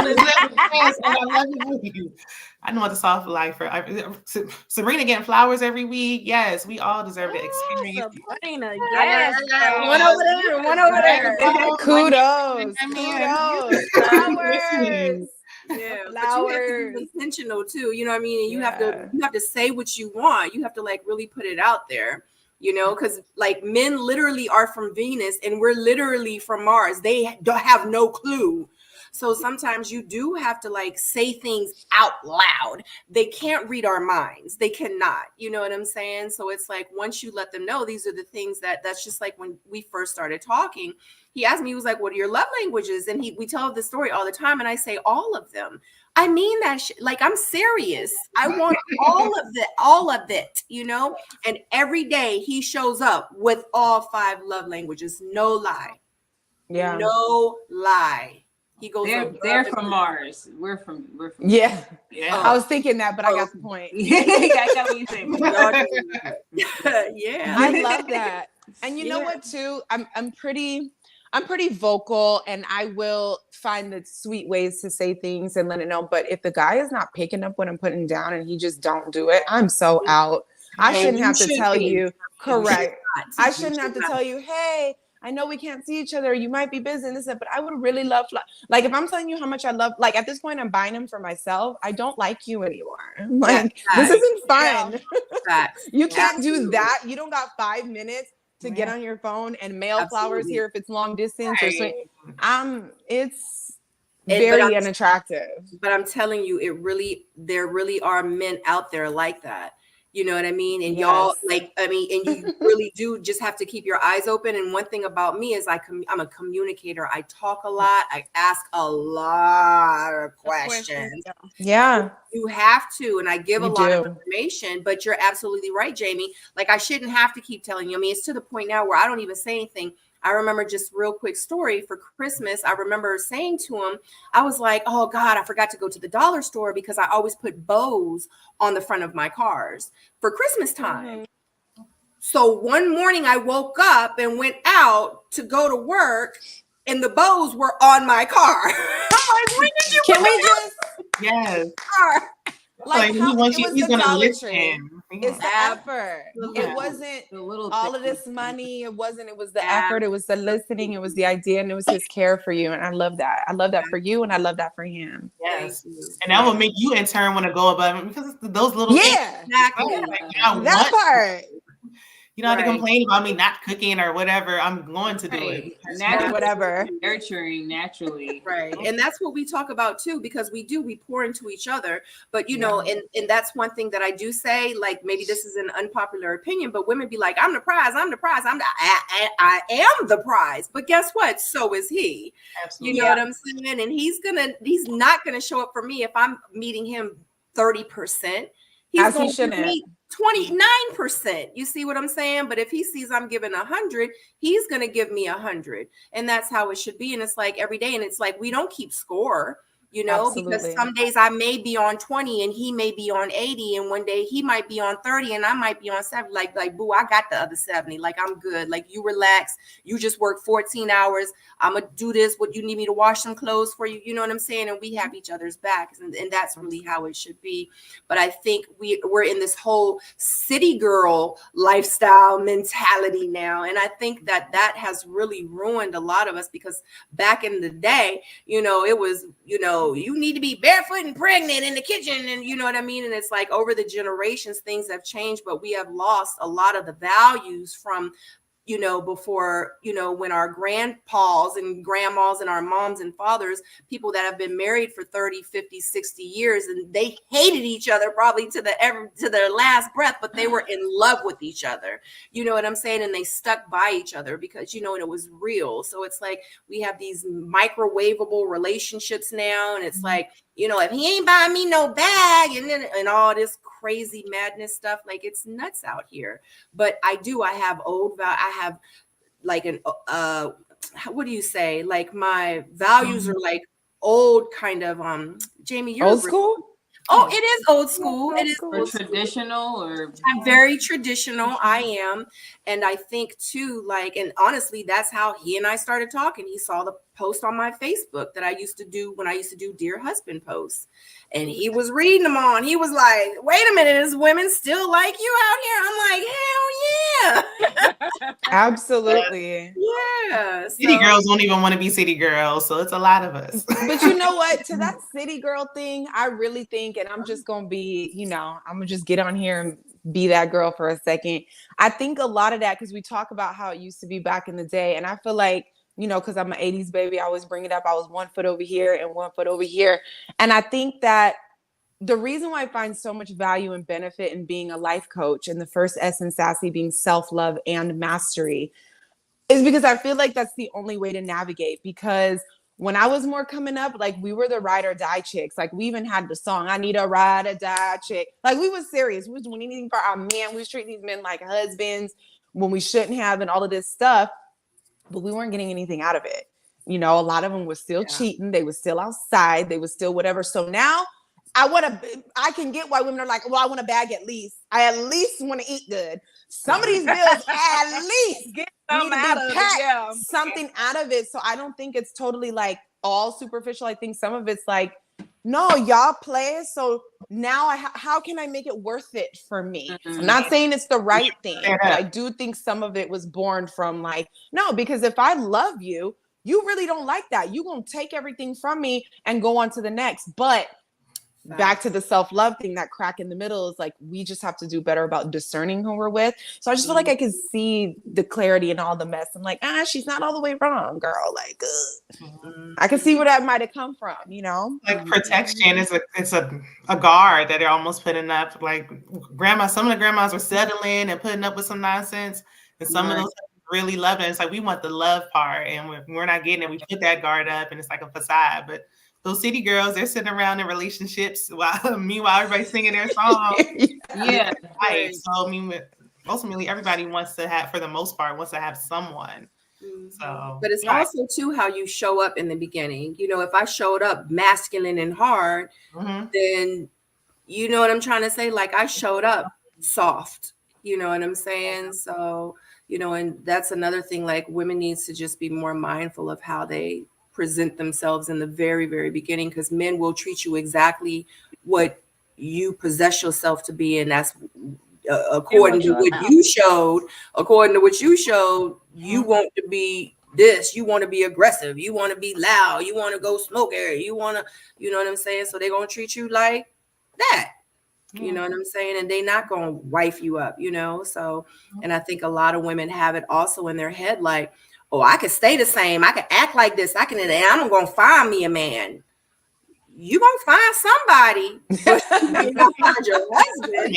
love you. I want the soft life for Serena getting flowers every week. Yes, we all deserve to experience. Sabrina, one over there. Kudos. Flowers. Yeah, but you have to be intentional too. You know what I mean? And you have to say what you want. You have to like really put it out there. You know, because like men literally are from Venus and we're literally from Mars. They don't have no clue. So sometimes you do have to like say things out loud. They can't read our minds. They cannot. You know what I'm saying? So it's like once you let them know these are the things that's just like when we first started talking. He asked me, he was like, what are your love languages? And we tell this story all the time. And I say all of them. I mean that like I'm serious. I want all of it, you know? And every day he shows up with all 5 love languages. No lie. Yeah. No lie. He goes. They're from Mars. We're from. Yeah. I was thinking that, but I got the point. I got what you saying. Yeah. I love that. And you know what too? I'm pretty vocal and I will find the sweet ways to say things and let it know. But if the guy is not picking up what I'm putting down and he just don't do it, I'm so out. I shouldn't have to tell you. Correct. I shouldn't have to tell you, hey, I know we can't see each other. You might be busy and this, but I would really love, like, if I'm telling you how much I love, like at this point, I'm buying them for myself. I don't like you anymore. Like, this isn't fun. You can't do that. You don't got 5 minutes to get on your phone and mail flowers here if it's long distance or something. It's very unattractive. But I'm telling you, there really are men out there like that. You know what I mean? And y'all, like, I mean, and you really do just have to keep your eyes open. And one thing about me is I'm a communicator. I talk a lot. I ask a lot of questions. Yeah. You have to. And I give a lot of information, but you're absolutely right, Jamie. Like, I shouldn't have to keep telling you. I mean, it's to the point now where I don't even say anything. I remember just real quick story for Christmas. I remember saying to him, I was like, oh God, I forgot to go to the dollar store because I always put bows on the front of my cars for Christmas time. So one morning I woke up and went out to go to work and the bows were on my car. I'm like, when did you Can we just car? Like he's gonna listen. It's the effort. It wasn't all of this money. It was the effort. It was the listening. It was the idea, and it was his care for you. And I love that. I love that for you, and I love that for him. Yes, and that will make you in turn want to go above him because it's those little exactly that part. You don't have to complain about me not cooking or whatever. I'm going to do it. Whatever. Nurturing naturally. Right. And that's what we talk about too, because we pour into each other. But, you know, and that's one thing that I do say, like, maybe this is an unpopular opinion, but women be like, I'm the prize. I am the prize. But guess what? So is he. Absolutely. You know what I'm saying? And he's not going to show up for me if I'm meeting him 30%. He's going to meet 29%. You see what I'm saying? But if he sees I'm giving 100, he's going to give me 100. And that's how it should be. And it's like every day. And it's like, we don't keep score, you know, because some days I may be on 20 and he may be on 80. And one day he might be on 30 and I might be on 70. Like, boo, I got the other 70. Like, I'm good. Like, you relax. You just work 14 hours. I'm going to do this. What you need me to wash some clothes for you. You know what I'm saying? And we have each other's backs. And that's really how it should be. But I think we're in this whole city girl lifestyle mentality now. And I think that has really ruined a lot of us because back in the day, you know, it was, you know, you need to be barefoot and pregnant in the kitchen. And you know what I mean? And it's like over the generations, things have changed, but we have lost a lot of the values from before, when our grandpas and grandmas and our moms and fathers, people that have been married for 30, 50, 60 years, and they hated each other probably to their last breath, but they were in love with each other. You know what I'm saying? And they stuck by each other because, and it was real. So it's like we have these microwavable relationships now. And it's like, if he ain't buying me no bag and all this crazy madness stuff, like it's nuts out here. But I have I have like what do you say? Like my values are like old kind of, Jamie, you're old school. Oh, it is old school. It is or traditional, or I'm very traditional. I am. And I think too, like, and honestly, that's how he and I started talking. He saw the post on my Facebook that I used to do when I used to do Dear Husband posts. And he was reading them on. He was like, wait a minute, is women still like you out here? I'm like, hell yeah. Absolutely. Yeah. City girls don't even want to be city girls. So it's a lot of us. But you know what? To that city girl thing, I really think, and I'm just going to be, I'm going to just get on here and be that girl for a second. I think a lot of that, because we talk about how it used to be back in the day. And I feel like, because I'm an 80s baby, I always bring it up. I was 1 foot over here and 1 foot over here. And I think that the reason why I find so much value and benefit in being a life coach, and the first S in Sassy being self-love and mastery, is because I feel like that's the only way to navigate. Because when I was more coming up, like we were the ride or die chicks. Like we even had the song, I need a ride or die chick. Like we was serious. We was doing anything for our man. We was treating these men like husbands when we shouldn't have, and all of this stuff. But we weren't getting anything out of it. A lot of them were still cheating. They were still outside. They were still whatever. So now I can get why women are like, well, I want a bag at least. I at least want to eat good. Some of these bills at least Get need something to out be of packed, it. something out of it. So I don't think it's totally like all superficial. I think some of it's like, no, y'all play. So now how can I make it worth it for me? I'm not saying it's the right thing, but I do think some of it was born from like, no, because if I love you, you really don't like that. You're going to take everything from me and go on to the next. But back to the self-love thing, that crack in the middle is like, we just have to do better about discerning who we're with. So I just feel like I can see the clarity in all the mess. I'm like, she's not all the way wrong, girl. Like, I can see where that might have come from, Like protection is a guard that they're almost putting up. Like some of the grandmas are settling and putting up with some nonsense, and some of those really love it. It's like we want the love part, and when we're not getting it, we put that guard up, and it's like a facade. But those city girls, they're sitting around in relationships while meanwhile everybody's singing their songs. yeah, right. So I mean, ultimately, everybody wants to have, for the most part, wants to have someone. So, but it's also too how you show up in the beginning. If I showed up masculine and hard, then you know what I'm trying to say. Like I showed up soft. You know what I'm saying? So and that's another thing. Like women needs to just be more mindful of how they present themselves in the very, very beginning, because men will treat you exactly what you possess yourself to be, and that's according to what you showed. According to what you showed, you want to be this. You want to be aggressive. You want to be loud. You want to go smoke area. You want to, you know what I'm saying? So they're gonna treat you like that. You know what I'm saying? And they're not gonna wife you up. So, and I think a lot of women have it also in their head, like, oh, I could stay the same. I could act like this. And I'm going to find me a man. You're going to find somebody, but you're not find your husband.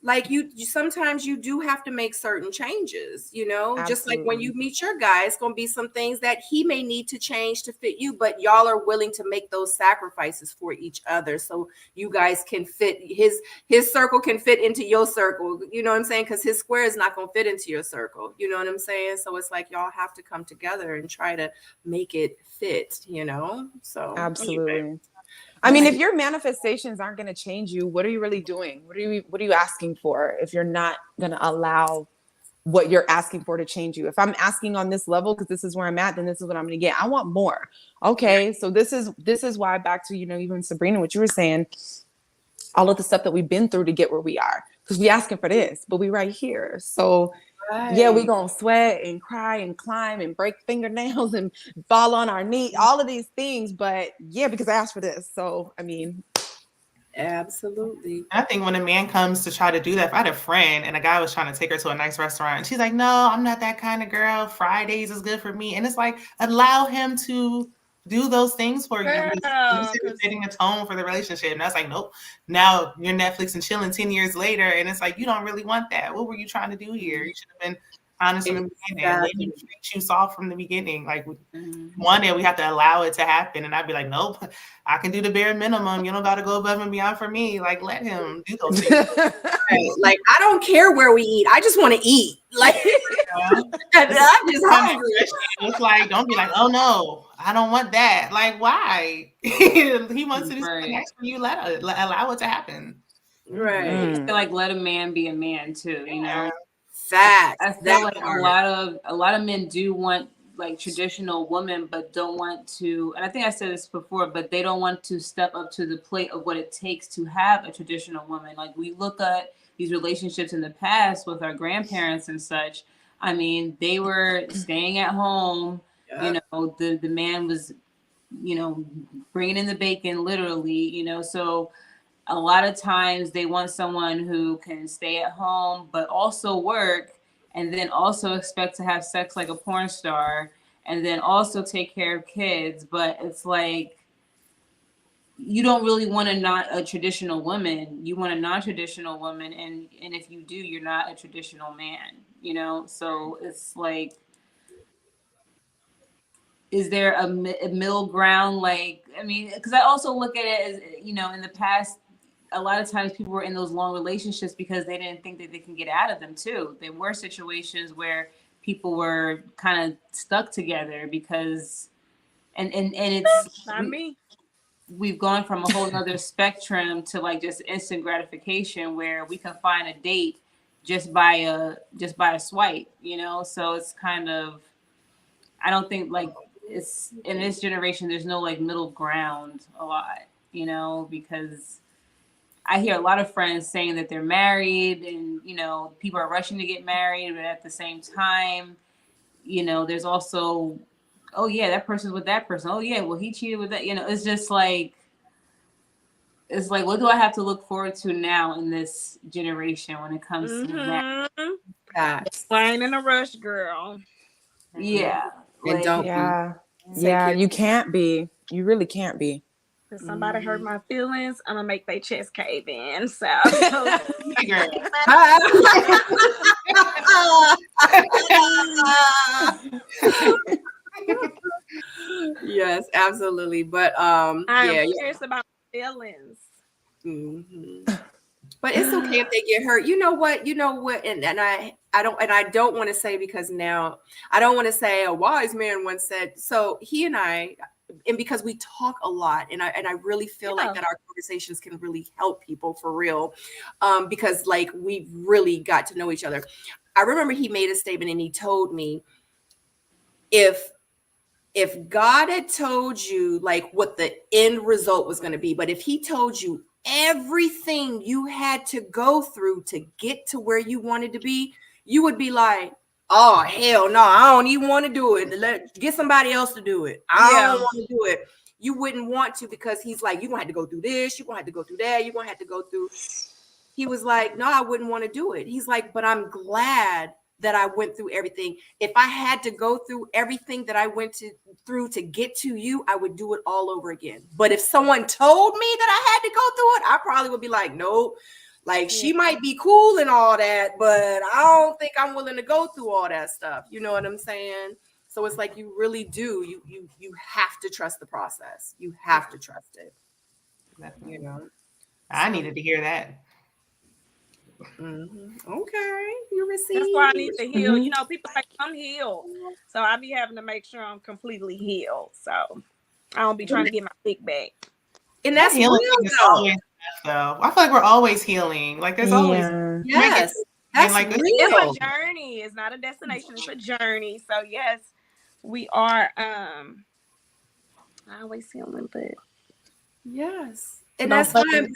Like you sometimes you do have to make certain changes, Absolutely. Just like when you meet your guy, it's going to be some things that he may need to change to fit you, but y'all are willing to make those sacrifices for each other. So you guys can fit his circle can fit into your circle. You know what I'm saying? Because his square is not going to fit into your circle. You know what I'm saying? So it's like y'all have to come together and try to make it fit, So absolutely. I mean, if your manifestations aren't going to change you, what are you really doing? What are you asking for if you're not going to allow what you're asking for to change you? If I'm asking on this level because this is where I'm at, then this is what I'm going to get. I want more. Okay, so this is why, back to even Sabrina, what you were saying, all of the stuff that we've been through to get where we are, because we asking for this, but we right here. So yeah, we gonna sweat and cry and climb and break fingernails and fall on our knee, all of these things. But yeah, because I asked for this. So I mean, Absolutely. I think when a man comes to try to do that, if I had a friend and a guy was trying to take her to a nice restaurant and she's like, no, I'm not that kind of girl. Fridays is good for me. And it's like, allow him to do those things for you. Girl, You're 'cause setting a tone for the relationship. And that's like, nope. Now you're Netflix and chilling 10 years later. And it's like, you don't really want that. What were you trying to do here? You should have been honest from the beginning. Let him Exactly. treat you soft from the beginning. Like, Mhm. one day we have to allow it to happen. And I'd be like, nope, I can do the bare minimum. You don't got to go above and beyond for me. Like, let him do those things. Right. Like, I don't care where we eat. I just want to eat. Like, I'm just hungry. It's like, don't be like, oh no, I don't want that. Like, why? He wants to do something Right. nice for you. Allow it to happen. Right. I feel like let a man be a man too, you know. Facts. I feel That like part. a lot of men do want like traditional women, but don't want to. And I think I said this before, but they don't want to step up to the plate of what it takes to have a traditional woman. Like we look at these relationships in the past with our grandparents and such. I mean, they were staying at home. You Yep. know, the man was, you know, bringing in the bacon, literally. You know, so a lot of times they want someone who can stay at home but also work and then also expect to have sex like a porn star and then also take care of kids, but it's like you don't really want a traditional woman, you want a non-traditional woman, and if you do, you're not a traditional man, you know. So it's like, is there a middle ground? Like, I mean, because I also look at it as, you know, in the past a lot of times people were in those long relationships because they didn't think that they can get out of them too. There were situations where people were kind of stuck together because and it's not me. we've gone from a whole other spectrum to like just instant gratification where we can find a date just by a swipe, you know. So it's kind of, I don't think like it's in this generation there's no like middle ground a lot, you know, because I hear a lot of friends saying that they're married and, you know, people are rushing to get married, but at the same time, you know, there's also, oh yeah, that person's with that person. Oh yeah, well he cheated with that. You know, it's just like, it's like, what do I have to look forward to now in this generation when it comes to marriage? Mm-hmm. Facts. I ain't in a rush, girl. Yeah, And like, don't be. Yeah. Take Yeah, care. you can't be. You really can't be. If somebody hurt my feelings, I'm gonna make their chest cave in. So Hey, girl. Yes, absolutely. But I am yeah, serious about feelings. hmm but it's okay if they get hurt. You know what, and I don't want to say, because now I don't want to say a wise man once said. So he and I, and because we talk a lot, and I really feel like Yeah. that our conversations can really help people for real, because like we really got to know each other. I remember he made a statement and he told me, if God had told you like what the end result was going to be, but if he told you everything you had to go through to get to where you wanted to be, you would be like, oh hell no, I don't even want to do it. Get somebody else to do it. I Yeah. don't want to do it. You wouldn't want to, because he's like, you're gonna have to go through this, you're gonna have to go through that, you're gonna have to go through. He was like, no, I wouldn't want to do it. He's like, but I'm glad that I went through everything. If I had to go through everything that I through to get to you, I would do it all over again. But if someone told me that I had to go through it, I probably would be like, nope. Like, she might be cool and all that, but I don't think I'm willing to go through all that stuff. You know what I'm saying? So it's like, you really do. You have to trust the process. You have to trust it. You know. I So, needed to hear that. okay, you That's why I receive. need to heal. You know, people say I'm healed. So I be having to make sure I'm completely healed. So I don't be trying to get my dick back. And That that's real healing thing is though. always tough, though. I feel like we're always healing. Like there's always Yeah. you might get Yes, and that's like real. It's a journey. It's not a destination. It's a journey. So yes, we are always healing, but Yes, and no that's fine. fucking.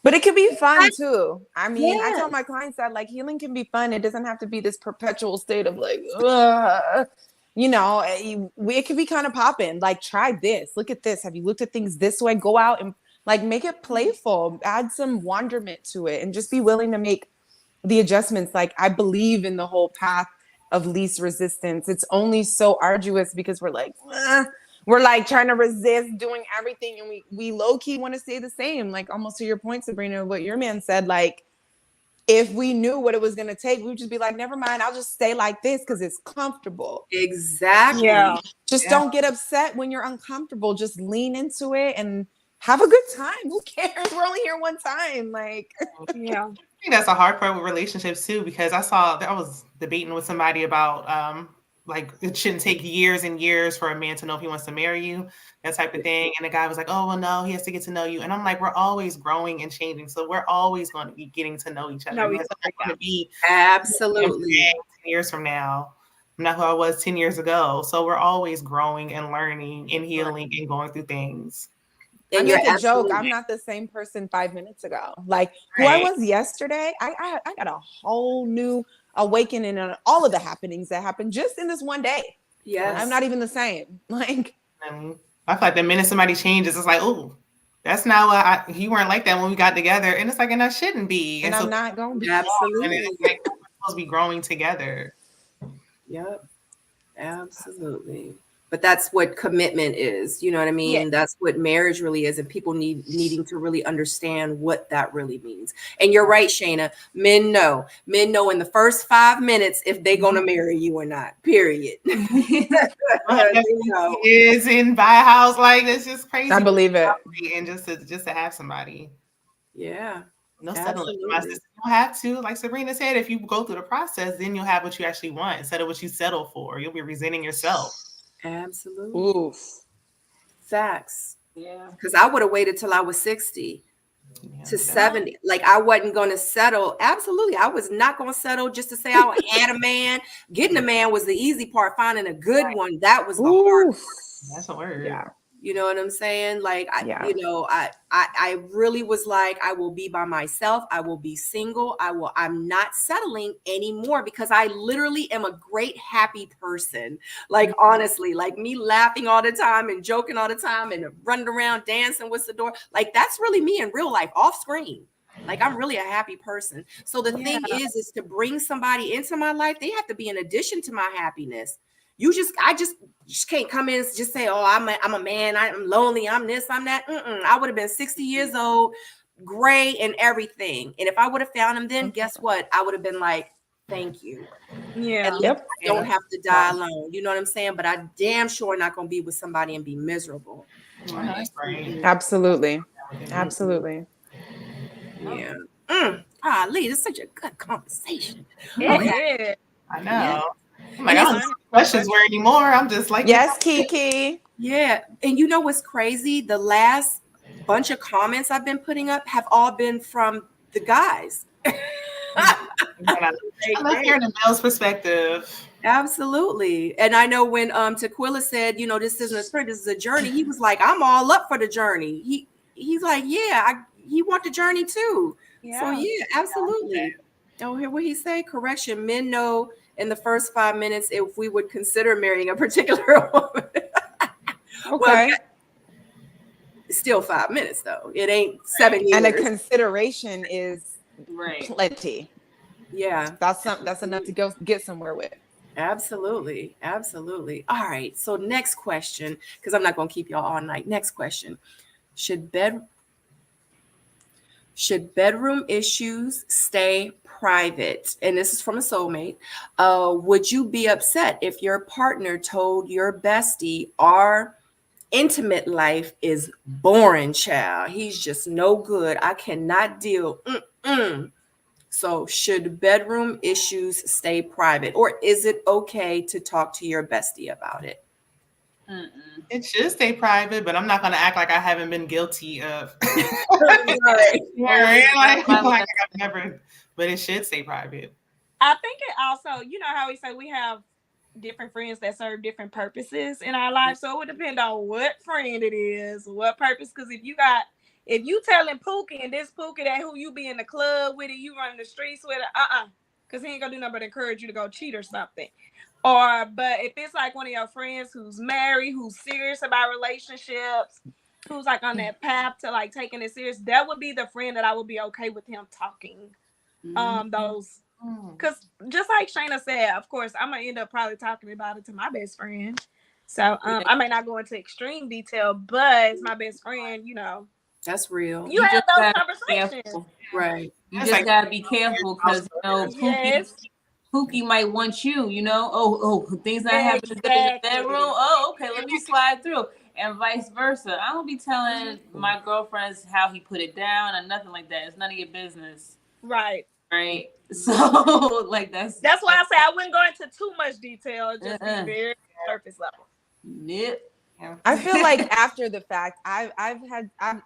But it can be fun too. I mean, I Yes. tell my clients that like healing can be fun. It doesn't have to be this perpetual state of like, ugh. You know, it can be kind of popping. Like, try this. Look at this. Have you looked at things this way? Go out and Like, make it playful, add some wonderment to it, and just be willing to make the adjustments. Like, I believe in the whole path of least resistance. It's only so arduous because we're like, "Ugh." We're like trying to resist doing everything, and we low key want to stay the same. Like, almost to your point, Sabrina, what your man said, like, if we knew what it was going to take, we would just be like, never mind, I'll just stay like this because it's comfortable. Exactly. Yeah. Just don't get upset when you're uncomfortable. Just lean into it and have a good time. Who cares? We're only here one time. Like, Yeah. I think that's a hard part with relationships too, because I was debating with somebody about like it shouldn't take years and years for a man to know if he wants to marry you, that type of thing. And the guy was like, "Oh well, no, he has to get to know you." And I'm like, we're always growing and changing, so we're always going to be getting to know each other. No, Because I'm not going to be Absolutely. 10 years from now. I'm not who I was 10 years ago. So we're always growing and learning and healing and going through things. I And you're make a joke. absolutely I'm not the same person 5 minutes ago. Like, who I was yesterday, I got a whole new awakening on all of the happenings that happened just in this one day. yes. I'm not even the same. Like, And I feel like the minute somebody changes, it's like, oh, that's not what you weren't like that when we got together. And it's like, and I shouldn't be. and And so I'm not going to be. and Absolutely. it's like we're supposed to be growing together. Yep. Absolutely. But that's what commitment is. You know what I mean? Yeah. That's what marriage really is. And people needing to really understand what that really means. And you're right, Shayna. Men know. Men know in the first 5 minutes if they're gonna marry you or not. Period. They know. Is in buy a house, like it's just crazy. I believe it. And just to have somebody. Yeah. No settling. Absolutely. My sister, you don't have to. Like Sabrina said, if you go through the process, then you'll have what you actually want instead of what you settle for. You'll be resenting yourself. Absolutely. Oof. Facts. Yeah. Because I would have waited till I was 60 Yeah, to 70. Like I wasn't going to settle. Absolutely. I was not going to settle just to say I had a man. Getting a man was the easy part. Finding a good one, that was the hard. Oof. That's a word. Yeah. You know what I'm saying? Like Yeah. I really was like, I will be by myself. I will be single. I'm not settling anymore because I literally am a great, happy person. Like, honestly, like me laughing all the time and joking all the time and running around dancing with the door. Like, that's really me in real life, off screen. Like, I'm really a happy person. So the thing is to bring somebody into my life, they have to be an addition to my happiness. I just can't come in and just say, oh, I'm a man, I'm lonely, I'm this, I'm that. I would have been 60 years old, gray and everything. And if I would have found him then, guess what? I would have been like, thank you. Yeah. At least Yep. I don't have to die alone. You know what I'm saying? But I damn sure not going to be with somebody and be miserable. That's right. Absolutely. Absolutely. Yeah. Lee, this is such a good conversation. It is. I know. I'm like, I don't see questions where anymore. I'm just like, Yes, Kiki. Yeah. And you know what's crazy? The last bunch of comments I've been putting up have all been from the guys. I love hearing the male's perspective. Absolutely. And I know when Tequila said, you know, this isn't a sprint, this is a journey, he was like, I'm all up for the journey. He's like, yeah, he want the journey too. Yeah. So yeah, absolutely. Oh, hear what he say? Correction. Men know in the first 5 minutes if we would consider marrying a particular woman. Okay. Well, it's still 5 minutes though. It ain't 7 years. And a consideration is Right. plenty. Yeah. That's enough to go get somewhere with. Absolutely. Absolutely. All right. So next question, because I'm not going to keep y'all all night. Next question. Should bedroom issues stay private? And this is from a soulmate. Would you be upset if your partner told your bestie our intimate life is boring, child? He's just no good. I cannot deal. So should bedroom issues stay private, or is it okay to talk to your bestie about it? It should stay private, but I'm not going to act like I haven't been guilty of. Right. Like I've never, but it should stay private. I think it also, you know how we say we have different friends that serve different purposes in our life. So it would depend on what friend it is, what purpose. Because if you telling Pookie and this Pookie that who you be in the club with it, you running the streets with it, because he ain't gonna do nothing but encourage you to go cheat or something. But if it's like one of your friends who's married, who's serious about relationships, who's like on that path to like taking it serious, that would be the friend that I would be okay with him talking. Those, because just like Shayna said, of course, I'm gonna end up probably talking about it to my best friend. So I may not go into extreme detail, but it's my best friend. That's real. You have just those gotta be conversations, careful. Right. You That's just like gotta be careful because yes, Pookie might want you. Things not happening good in the exactly. bedroom. Oh, okay, let me slide through, and vice versa. I don't be telling my girlfriends how he put it down or nothing like that. It's none of your business, Right. So like That's why I say I wouldn't go into too much detail. Just be very surface level. Yep. I feel like after the fact,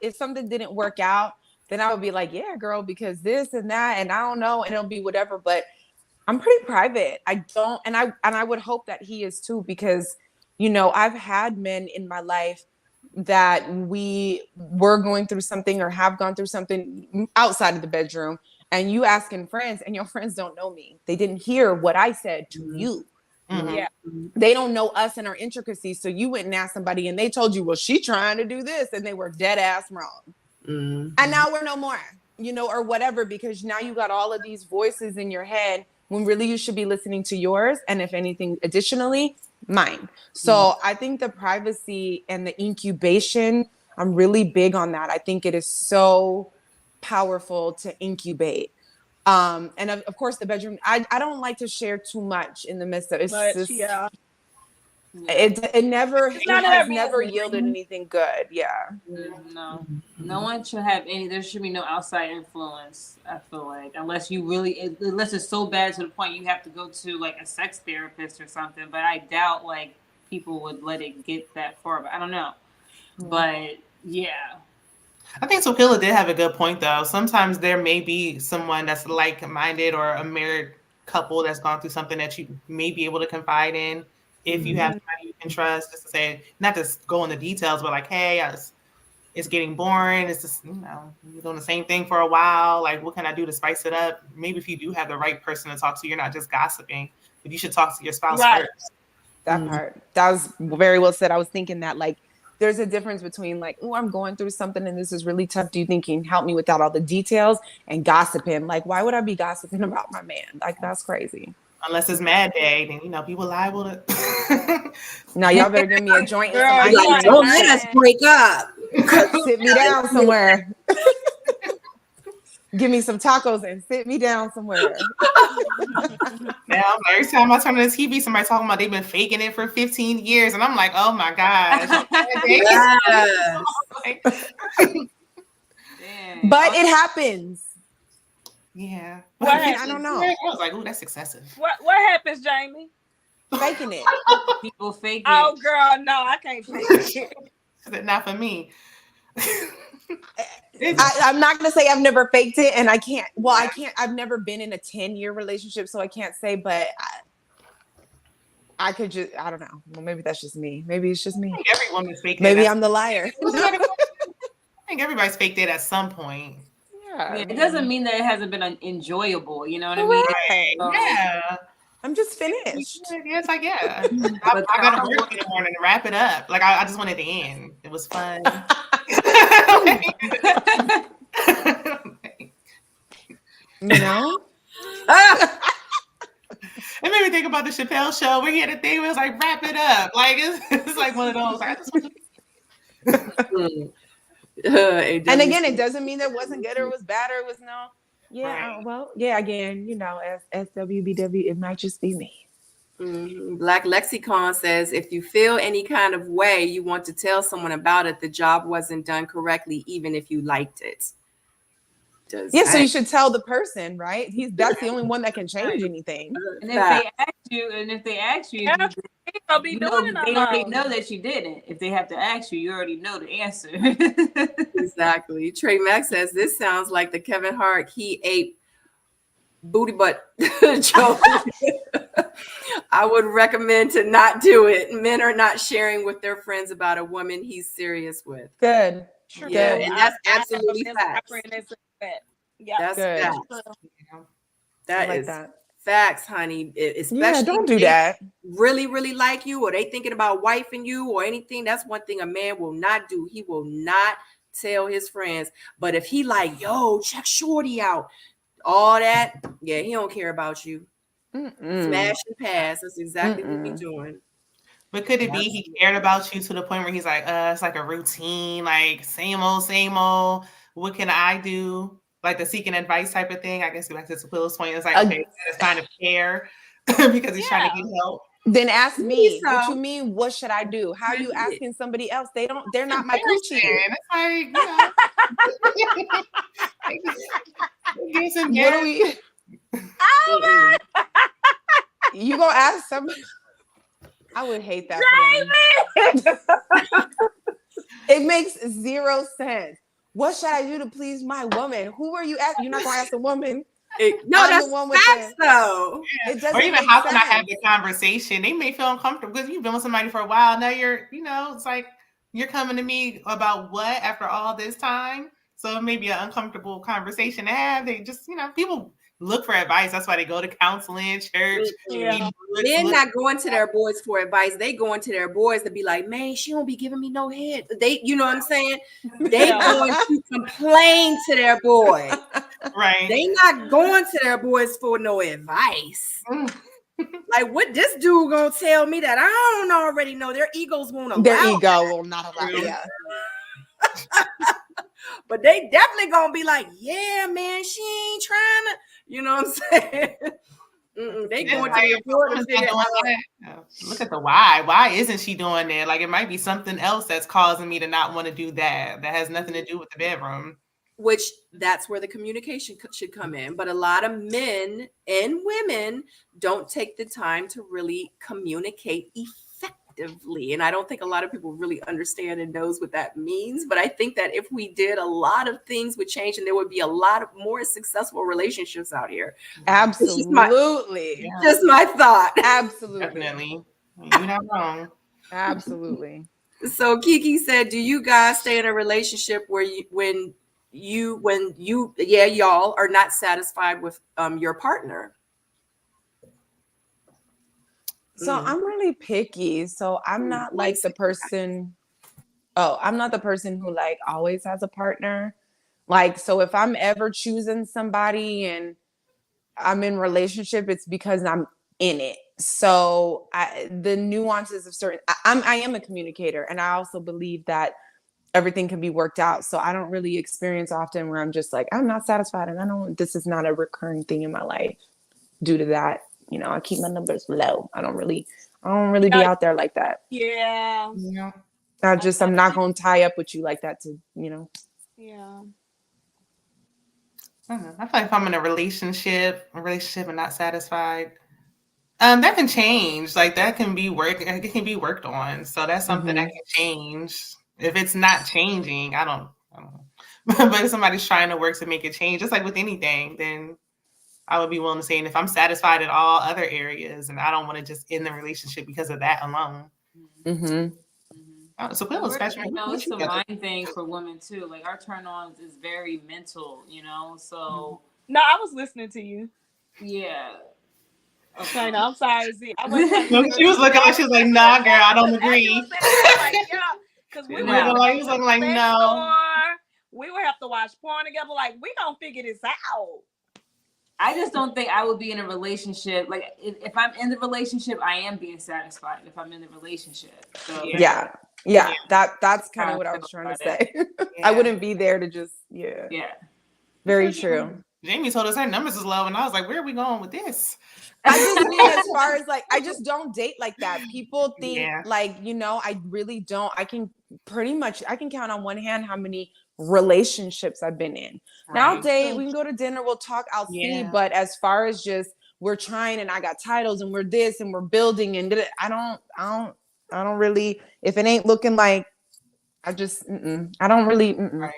if something didn't work out, then I would be like, yeah, girl, because this and that, and I don't know, and it'll be whatever. But I'm pretty private. I don't, and I would hope that he is too, because I've had men in my life that we were going through something or have gone through something outside of the bedroom, and you asking friends, and your friends don't know me. They didn't hear what I said to you. Yeah. They don't know us and our intricacies. So you went and asked somebody and they told you, well, she trying to do this, and they were dead ass wrong. And now we're no more, or whatever, because now you got all of these voices in your head when really you should be listening to yours. And if anything, additionally, mine. So I think the privacy and the incubation, I'm really big on that. I think it is so powerful to incubate. And of course the bedroom, I don't like to share too much in the midst of it. It never has never yielded anything good. Yeah. No one should have any. There should be no outside influence. I feel like unless it's so bad to the point you have to go to like a sex therapist or something. But I doubt like people would let it get that far. But I don't know. But yeah. I think Sophia did have a good point, though. Sometimes there may be someone that's like-minded or a married couple that's gone through something that you may be able to confide in if you have somebody you can trust, just to say, not to go into details, but like, hey, it's getting boring. It's just, you're doing the same thing for a while. Like, what can I do to spice it up? Maybe if you do have the right person to talk to, you're not just gossiping, but you should talk to your spouse first. That part. That was very well said. I was thinking that, like, there's a difference between like, oh, I'm going through something and this is really tough. Do you think you can help me without all the details? And gossiping. Like, why would I be gossiping about my man? Like, that's crazy. Unless it's Mad Day, then people liable to. Now y'all better give me a joint and some Like, ice cream. don't let us break up. Sit me down somewhere. Give me some tacos and sit me down somewhere. Now, every time I turn on the TV, somebody talking about they've been faking it for 15 years, and I'm like, oh my gosh. Yes. But it happens. Yeah. I don't know. I was like, oh, that's excessive. What happens, Jamie? Faking it. People fake it. Oh, girl, no, I can't fake it. Not for me. I'm not going to say I've never faked it, and I can't. Well, I can't. I've never been in a 10-year relationship, so I can't say, but I could just, I don't know. Well, maybe that's just me. Maybe it's just me. I think every woman's faked it. Maybe I'm the liar. I think everybody's faked it at some point. Yeah. It doesn't mean that it hasn't been enjoyable. You know what I mean? Right. Yeah. I'm just finished. Yeah, it's like, yeah. I got to work in the morning to wrap it up. Like, I just wanted to end. It was fun. It made me think about the Chappelle show where he had a thing where it was like, wrap it up. Like, it's like one of those. Like, I just want and again, it doesn't mean that it wasn't good or it was bad or it was no. Yeah, well, yeah, again, as SWBW, it might just be me. Black Lexicon says, if you feel any kind of way, you want to tell someone about it, the job wasn't done correctly, even if you liked it. So you should tell the person, right? That's the only one that can change anything. And if they ask you, they already know that you didn't. If they have to ask you, you already know the answer. Exactly. Trey Mack says, this sounds like the Kevin Hart he ate booty butt joke. I would recommend to not do it. Men are not sharing with their friends about a woman he's serious with. Good. Yeah, and that's absolutely facts. Yeah, that's good. Facts. That like is that. Facts, honey. Especially Yeah, don't if do they that. really, really like you, or they thinking about wifing you or anything. That's one thing a man will not do. He will not tell his friends. But if he like, yo, check Shorty out, all that, yeah, he don't care about you. Mm-mm. Smash and pass. That's exactly what we Mm-mm. doing. But could it be he cared about you to the point where he's like, it's like a routine, like same old, same old. What can I do? Like the seeking advice type of thing. I guess back to Will's point, it's like, okay, it's kind of care because he's trying to get help. Then ask me. So, What you mean? What should I do? How are you asking somebody else? They're not my coochie. It's like, What do we? You gonna ask somebody? I would hate that for them. It makes zero sense. What should I do to please my woman? Who are you asking? You're not gonna ask a woman. No, I'm that's the one with facts, though. It doesn't or even make how can I sense. have the conversation? They may feel uncomfortable because you've been with somebody for a while. Now you're, it's like you're coming to me about what after all this time. So it may be an uncomfortable conversation to have. They just, people look for advice. That's why they go to counseling, church. Yeah. They're not going to their boys for advice. They going to their boys to be like, man, she don't be giving me no head. They, you know what I'm saying? They going to complain to their boy. Right. They not going to their boys for no advice. Like, what this dude gonna tell me that I don't already know? Their egos won't allow. Their ego will not allow. Yeah. But they definitely gonna be like, yeah, man, she ain't trying to. You know what I'm saying? They going to the board to figure out. Look at the why. Why isn't she doing that? Like, it might be something else that's causing me to not want to do that. That has nothing to do with the bedroom. Which that's where the communication should come in. But a lot of men and women don't take the time to really communicate effectively. And I don't think a lot of people really understand and knows what that means. But I think that if we did, a lot of things would change and there would be a lot of more successful relationships out here. Absolutely. Just my thought. Absolutely. Definitely. You're not wrong. Absolutely. So Kiki said, do you guys stay in a relationship where y'all are not satisfied with your partner? So I'm really picky. So I'm not like the person. Oh, I'm not the person who like always has a partner. Like, so if I'm ever choosing somebody and I'm in relationship, it's because I'm in it. So the nuances of certain, I am a communicator, and I also believe that everything can be worked out. So I don't really experience often where I'm just like, I'm not satisfied, and this is not a recurring thing in my life due to that. I keep my numbers low. I don't really be out there like that. Yeah. I'm not going to tie up with you like that to. Yeah. I feel like if I'm in a relationship and not satisfied, that can change. Like that can be it can be worked on. So that's something that can change. If it's not changing, I don't know. But if somebody's trying to work to make it change, just like with anything, then I would be willing to say, and if I'm satisfied in all other areas and I don't want to just end the relationship because of that alone. So it's a mind thing for women too. Like our turn-ons is very mental, so. No, I was listening to you. Yeah. Okay, no, I'm sorry, Z. She was looking like she was like, nah, girl, I don't agree. Because we were like, no. We would have to watch porn together. Like, we gonna figure this out. I just don't think I would be in a relationship. Like, if I'm in the relationship, I am being satisfied. If I'm in the relationship, so, yeah. That's kind of what I was trying to say. I wouldn't be there to just Very true. Jamie told us her numbers is low, and I was like, where are we going with this? I just mean as far as like, I just don't date like that. People think like, I really don't. I can count on one hand how many relationships I've been in. Now I'll date, we can go to dinner, we'll talk, I'll see. But as far as just we're trying and I got titles and we're this and we're building and I don't really, if it ain't looking like, I don't really. Right.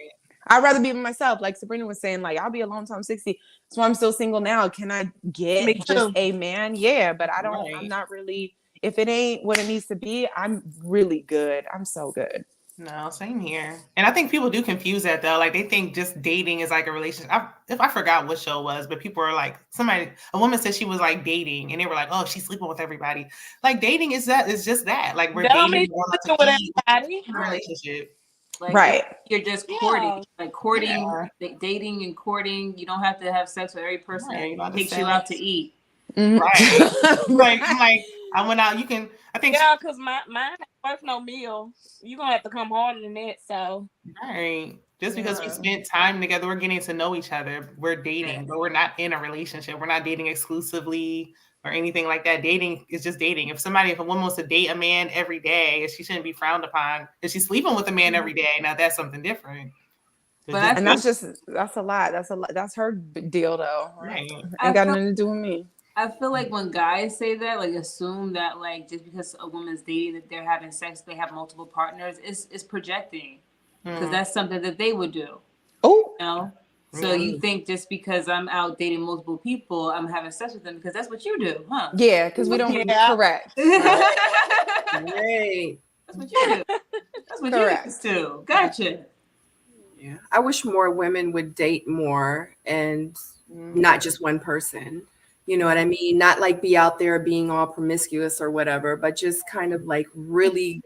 I'd rather be with myself. Like Sabrina was saying, like, I'll be alone until I'm 60. So I'm still single now. Can I get just a man? Yeah, but I don't, I'm not really, if it ain't what it needs to be, I'm really good. I'm so good. No, same here. And I think people do confuse that though. Like they think just dating is like a relationship. If I forgot what show it was, but people are like, a woman said she was like dating, and they were like, "Oh, she's sleeping with everybody." Like dating is just that. Like we're That don't mean dating, going out she's to with eat, everybody. a relationship. Like Right. you're just courting, Yeah. like courting, Yeah. dating and courting. You don't have to have sex with every person Right, that takes you out to eat. Mhm. Right. I'm like, I went out. You can. I think. Yeah, because mine ain't worth no meal. You're going to have to come harder than that. So, Right. Just because we Yeah. spent time together, we're getting to know each other. We're dating, but we're not in a relationship. We're not dating exclusively or anything like that. Dating is just dating. If a woman wants to date a man every day, she shouldn't be frowned upon. If she's sleeping with a man every day, now that's something different. But And that's a lot. That's her deal though. right. Ain't got nothing to do with me. I feel like when guys say that, like assume that like just because a woman's dating that they're having sex, they have multiple partners. It's projecting because that's something that they would do. Oh, You know. So you think just because I'm out dating multiple people, I'm having sex with them because that's what you do, huh? yeah, because we don't correct. Great. That's what you do. That's what Correct. you used to. Gotcha. Yeah. I wish more women would date more and not just one person. You know what I mean? Not like be out there being all promiscuous or whatever, but just kind of like really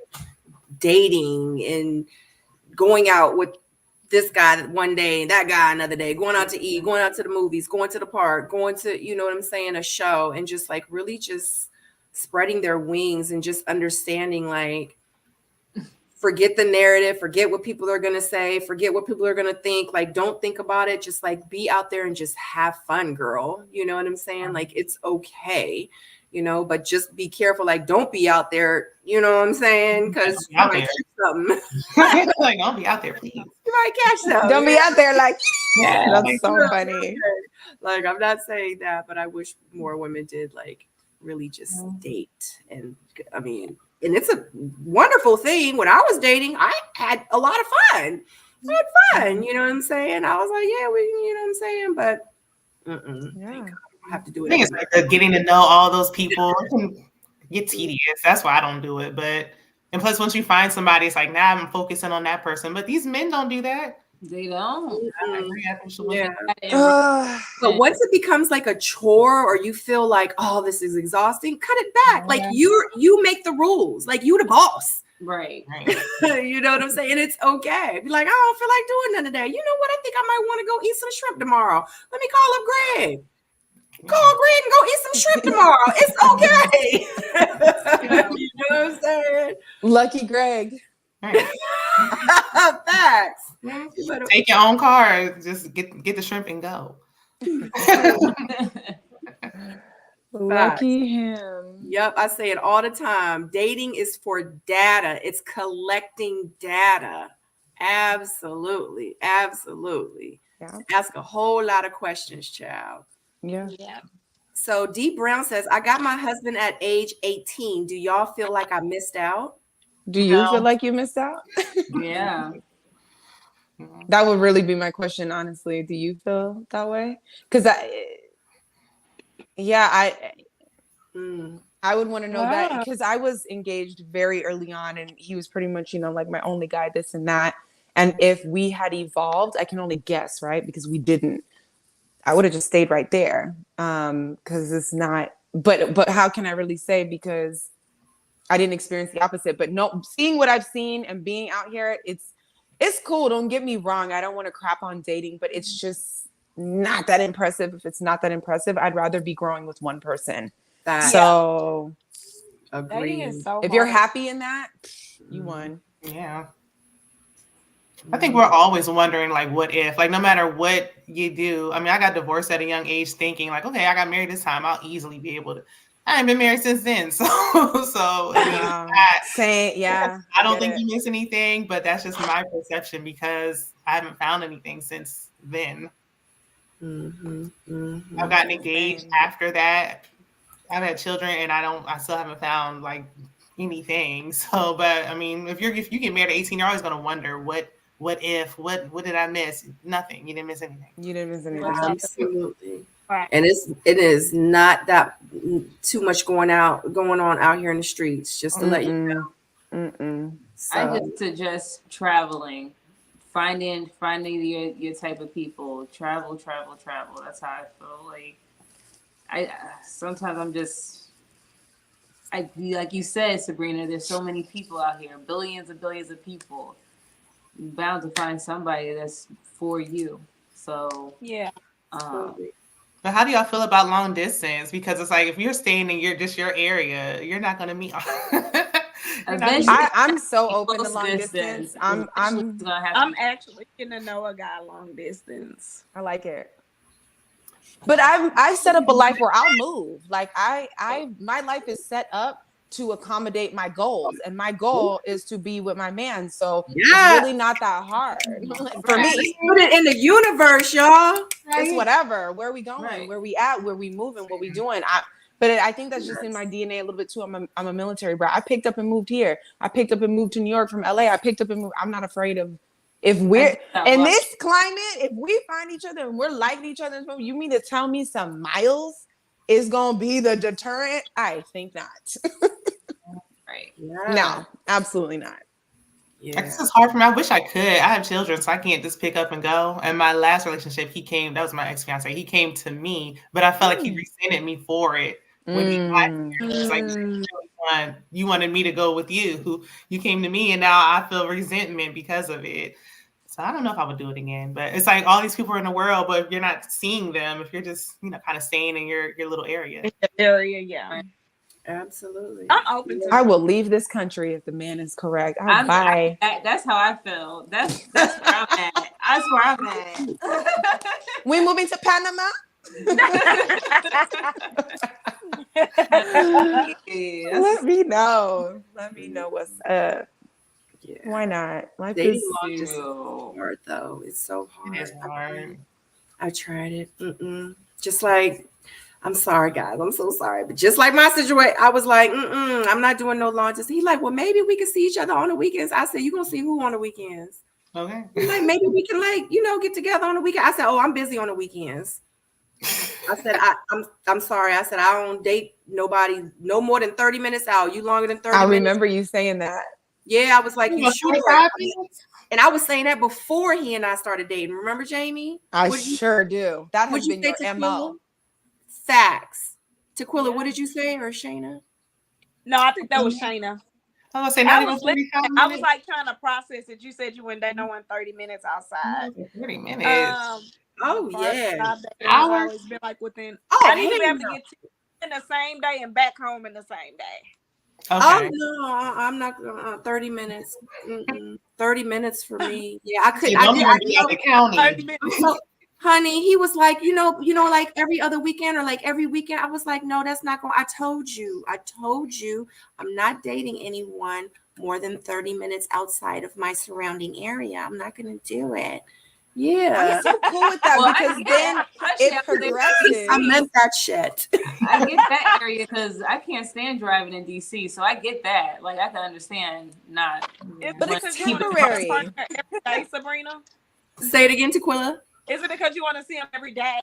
dating and going out with this guy one day, that guy another day, going out to eat, going out to the movies, going to the park, going to, you know what I'm saying, a show, and just like really just spreading their wings and just understanding like forget the narrative, forget what people are going to say, forget what people are going to think, like don't think about it, just like be out there and just have fun, girl. You know what I'm saying? Like it's okay, you know, but just be careful, like don't be out there, you know what I'm saying? Because you might catch something. Like don't be out there, please. You might catch something. Don't be out there like Yeah, that's so funny. Like I'm not saying that, but I wish more women did like really just date. And I mean, and it's a wonderful thing. When I was dating, I had a lot of fun. I had fun, you know what I'm saying? I was like, yeah, you know what I'm saying? But Yeah. I have to do I it. think it's like getting to know all those people. It can get tedious. That's why I don't do it. And plus, once you find somebody, it's like now I'm focusing on that person. But these men don't do that. They don't. Yeah. But once it becomes like a chore or you feel like, oh, this is exhausting, cut it back. Like you make the rules. Like you the boss. Right. You know what I'm saying? It's okay. Be like, I don't feel like doing none of that. You know what? I think I might want to go eat some shrimp tomorrow. Let me call up Greg. Call Greg and go eat some shrimp tomorrow. It's okay. You know what I'm saying? Lucky Greg. Facts. Take your own car. Just get the shrimp and go. Lucky him. Yep, I say it all the time. Dating is for data. It's collecting data. Absolutely. Absolutely. Yeah. Ask a whole lot of questions, child. Yeah. So D Brown says, I got my husband at age 18. Do y'all feel like I missed out? Do you feel like you missed out? Yeah. That would really be my question, honestly. Do you feel that way? Because I would want to know that because I was engaged very early on and he was pretty much, like my only guy, this and that. And if we had evolved, I can only guess, right? Because we didn't. I would have just stayed right there. Because it's not, but how can I really say? Because I didn't experience the opposite. But no, seeing what I've seen and being out here, it's cool. Don't get me wrong. I don't want to crap on dating, but it's just not that impressive. If it's not that impressive, I'd rather be growing with one person. So agree. If you're happy in that, you won. Yeah. I think we're always wondering, like, what if? Like, no matter what you do. I mean, I got divorced at a young age thinking, like, okay, I got married this time. I'll easily be able to. I ain't been married since then. So I don't think you miss anything, but that's just my perception because I haven't found anything since then. I've gotten engaged after that. I've had children and I still haven't found like anything. So, but I mean, if you get married at 18, you're always going to wonder what did I miss? Nothing. You didn't miss anything. Absolutely. Right. And it is not that too much going on out here in the streets, just to let you know. I So just suggest traveling, finding your type of people. Travel. That's how I feel. Like I sometimes I'm just like you said, Sabrina. There's so many people out here, billions and billions of people. You're bound to find somebody that's for you. So Yeah. um, But how do y'all feel about long distance? Because it's like if you're staying in your area, you're not gonna meet. eventually, I'm so open to close long distance. I'm Eventually it's gonna have I'm to actually getting to know a guy long distance. I like it. But I've set up a life where I'll move. Like my life is set up to accommodate my goals, and my goal is to be with my man. So it's yeah, really not that hard for Right. me. put it in the universe, y'all. It's whatever. Where we going? Right. Where we at? Where we moving? What we doing? I think that's just in my DNA a little bit too. I'm a military bro. I picked up and moved here. I picked up and moved to New York from LA. I picked up and moved. I'm not afraid of if we're in this climate. If we find each other and we're liking each other, you mean to tell me some miles is gonna be the deterrent? I think not. Right. Yeah. No, absolutely not. I guess it's hard for me. I wish I could. I have children, so I can't just pick up and go. And my last relationship, that was my ex-fiance. He came to me, but I felt like he resented me for it when he got here. It's like, you wanted me to go with you. You came to me, and now I feel resentment because of it. So I don't know if I would do it again. But it's like all these people are in the world, but if you're not seeing them, if you're just, kind of staying in your little area. Yeah. Right. Absolutely. I'm open to I will leave this country if the man is correct. Bye. That's how I feel. That's where I'm at. That's where I'm at. We moving to Panama? Let me know. Let me know what's up. Yeah. Why not? Life Dating is long distance is hard, though. It's so hard. It is hard. I tried it. Just like, I'm sorry, guys. I'm so sorry. But just like my situation, I was like, I'm not doing no long distance. He's like, well, maybe we can see each other on the weekends. I said, you going to see who on the weekends? Okay. He's like, maybe we can get together on the weekend. I said, oh, I'm busy on the weekends. I said, I'm sorry. I said, I don't date nobody no more than 30 minutes out. You longer than 30 minutes. I remember you saying that. Yeah, I was like, you sure? 45 minutes? And I was saying that before he and I started dating. Remember, Jamie? I sure do. That has been your MO. Facts. Tequila, what did you say? Or Shayna? No, I think that was Shayna. I was say I was like trying to process it. You said you wouldn't date no one 30 minutes outside. 30 minutes. Oh yeah. I've always been like within. I need to be able to get in the same day and back home in the same day. Okay. Oh no, I'm not gonna 30 minutes. 30 minutes for me. Yeah, I could. The county. 30 minutes. So, honey, he was like, like every other weekend or like every weekend. I was like, no, that's not going. I told you, I'm not dating anyone more than 30 minutes outside of my surrounding area. I'm not going to do it. Yeah. I'm so cool with that because then it progresses. I meant that shit. I get that area because I can't stand driving in DC, so I get that. Like I can understand not. But it's temporary. Every day, Sabrina. Say it again, Tequila. Is it because you want to see him every day?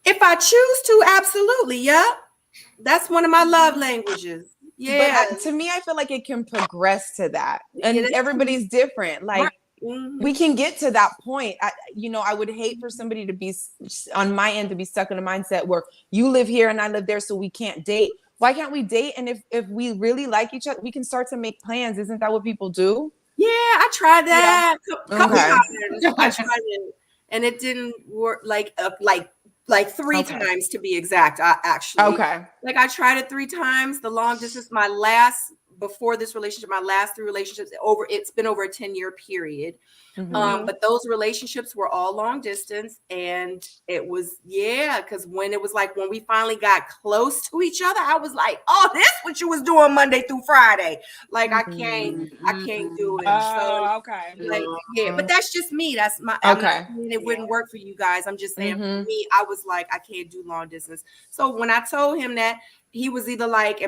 If I choose to, absolutely. Yep. That's one of my love languages. Yeah. But to me, I feel like it can progress to that. And everybody's different. Like we can get to that point. I would hate for somebody to be on my end to be stuck in a mindset where you live here and I live there, so we can't date. Why can't we date? And if we really like each other, we can start to make plans. Isn't that what people do? Yeah, I tried that. Yeah. Couple times. I tried it. And it didn't work like 3 times to be exact. Like I tried it 3 times. The long distance, before this relationship, my last 3 relationships it's been over a 10-year period. But those relationships were all long distance, and it was because when we finally got close to each other, I was like, oh, this what you was doing Monday through Friday. Like I can't do it. But that's just me. That's my it wouldn't work for you guys. I'm just saying for me, I was like, I can't do long distance. So when I told him that, he was either like,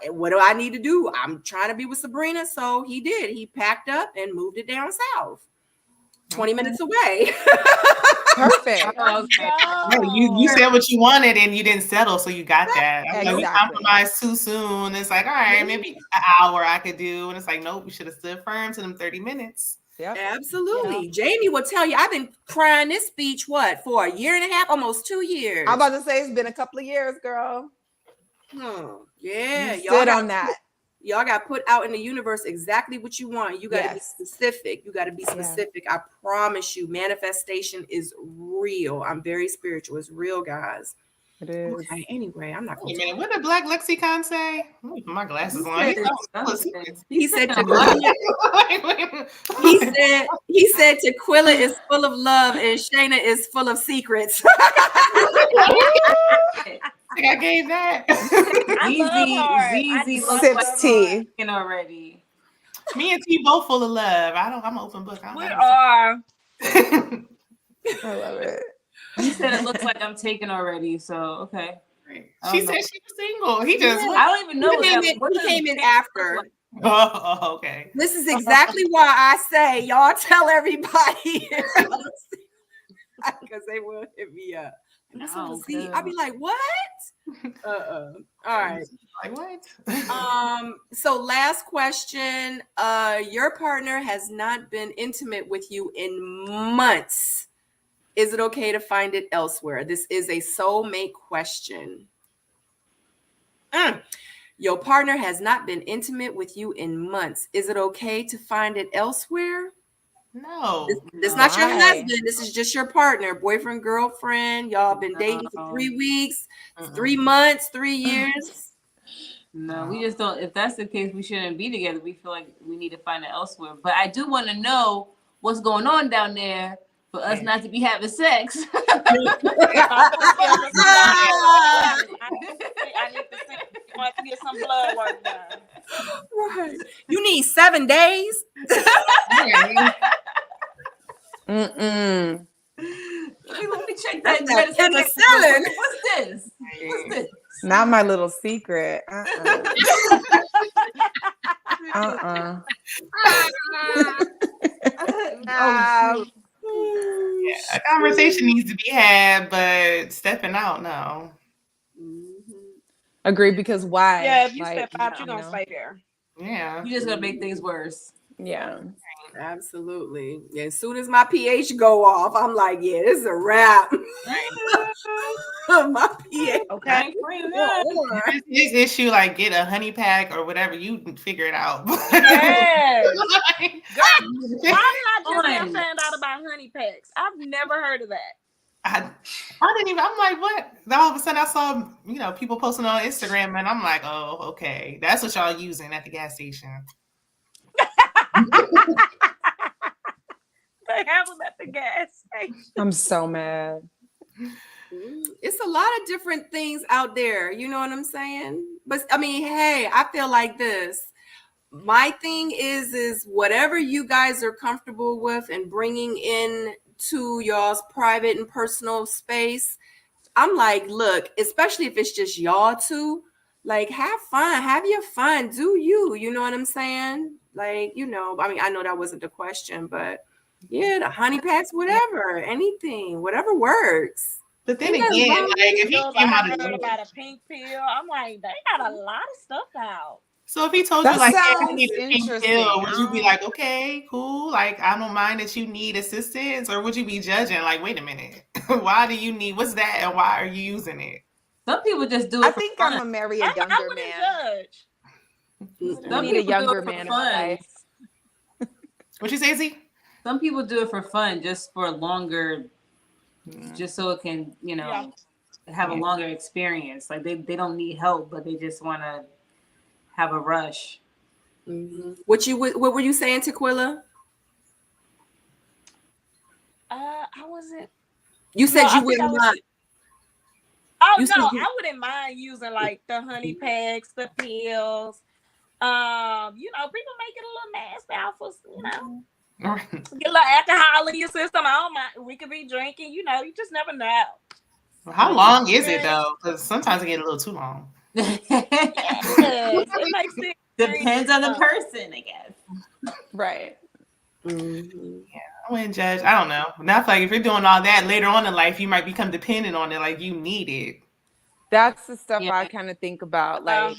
what do I need to do? I'm trying to be with Sabrina. So he did. He packed up and moved it down south. 20 minutes away. Perfect. Okay. No, you said what you wanted and you didn't settle, so you got that. I'm like, we Exactly. compromised too soon. It's like, all right, maybe an hour I could do. And it's like, nope, we should have stood firm to them 30 minutes. Yep. Absolutely. Jamie will tell you, I've been crying this speech, for a year and a half, almost 2 years. I'm about to say it's been a couple of years, girl. Yeah. You stood on that. Y'all got put out in the universe exactly what you want. You got to be specific. You got to be specific. I promise you, manifestation is real. I'm very spiritual. It's real, guys. It is. Okay, anyway, I'm not going to. Wait a minute, what did Black Lexicon say? Let me put my glasses on. He said he said Tequila is full of love and Shayna is full of secrets. I gave that. Easy sips tea already. Me and T both full of love. I'm an open book. We are. I love it. He said it looks like I'm taken already, so okay. She said she was single. He just I don't even know he came in after. Oh, okay. This is exactly why I say y'all tell everybody because they will hit me up. I'd be like, what? All right. Like what? So last question. Your partner has not been intimate with you in months. Is it okay to find it elsewhere? This is a soulmate question. Your partner has not been intimate with you in months. Is it okay to find it elsewhere? No. This is not your husband. This is just your partner, boyfriend, girlfriend. Y'all been dating for 3 weeks, 3 months, 3 years. No, we just don't. If that's the case, we shouldn't be together. We feel like we need to find it elsewhere. But I do want to know what's going on down there for us not to be having sex. I need to get some blood work done. Right. You need 7 days. Let me check that. Penicillin. What's this? Not my little secret. A conversation needs to be had, but stepping out, no. Agree, because why? Yeah, if you step out, you're gonna stay there. Yeah. You just gonna make things worse. Yeah. Absolutely. Yeah, as soon as my pH go off, I'm like, yeah, this is a wrap. My pH. Okay. His issue, like get a honey pack or whatever, you can figure it out. Yes. Why did I just now find out about honey packs? I've never heard of that. I didn't even, I'm like, what? Then all of a sudden I saw, people posting on Instagram and I'm like, oh, okay. That's what y'all using at the gas station. They have them at the gas station. I'm so mad. It's a lot of different things out there. You know what I'm saying? But I mean, hey, I feel like this. My thing is whatever you guys are comfortable with and bringing in to y'all's private and personal space. I'm like, look, especially if it's just y'all two, like have fun, have your fun, do you know what I'm saying? Like, I mean, I know that wasn't the question, but yeah, the honey packs, whatever, anything, whatever works. But then again, like if he came out of about a pink pill, I'm like, they got a lot of stuff out. So if he told you like, hey, I need a pink pill, would you be like, okay, cool, like I don't mind that you need assistance, or would you be judging like, wait a minute, why do you need, what's that, and why are you using it? Some people just do it. I think I'm gonna marry a younger man. Judge. I need a younger man in my life. What you say, Z? Some people do it for fun, just for longer, just so it can, have a longer experience. Like they don't need help, but they just want to have a rush. Mm-hmm. What were you saying, Tequila? I wasn't. You said you wouldn't mind. Oh no, I wouldn't mind using like the honey packs, the pills. People make it a little nasty off us, Get a little alcohol in your system. I don't mind. We could be drinking, you just never know. Well, how long is it though? Because sometimes it get a little too long. It makes sense. Depends on the person, I guess. Right. Yeah. wouldn't judge. I don't know. Not like if you're doing all that later on in life, you might become dependent on it. Like you need it. That's the stuff Yeah. I kind of think about. Like,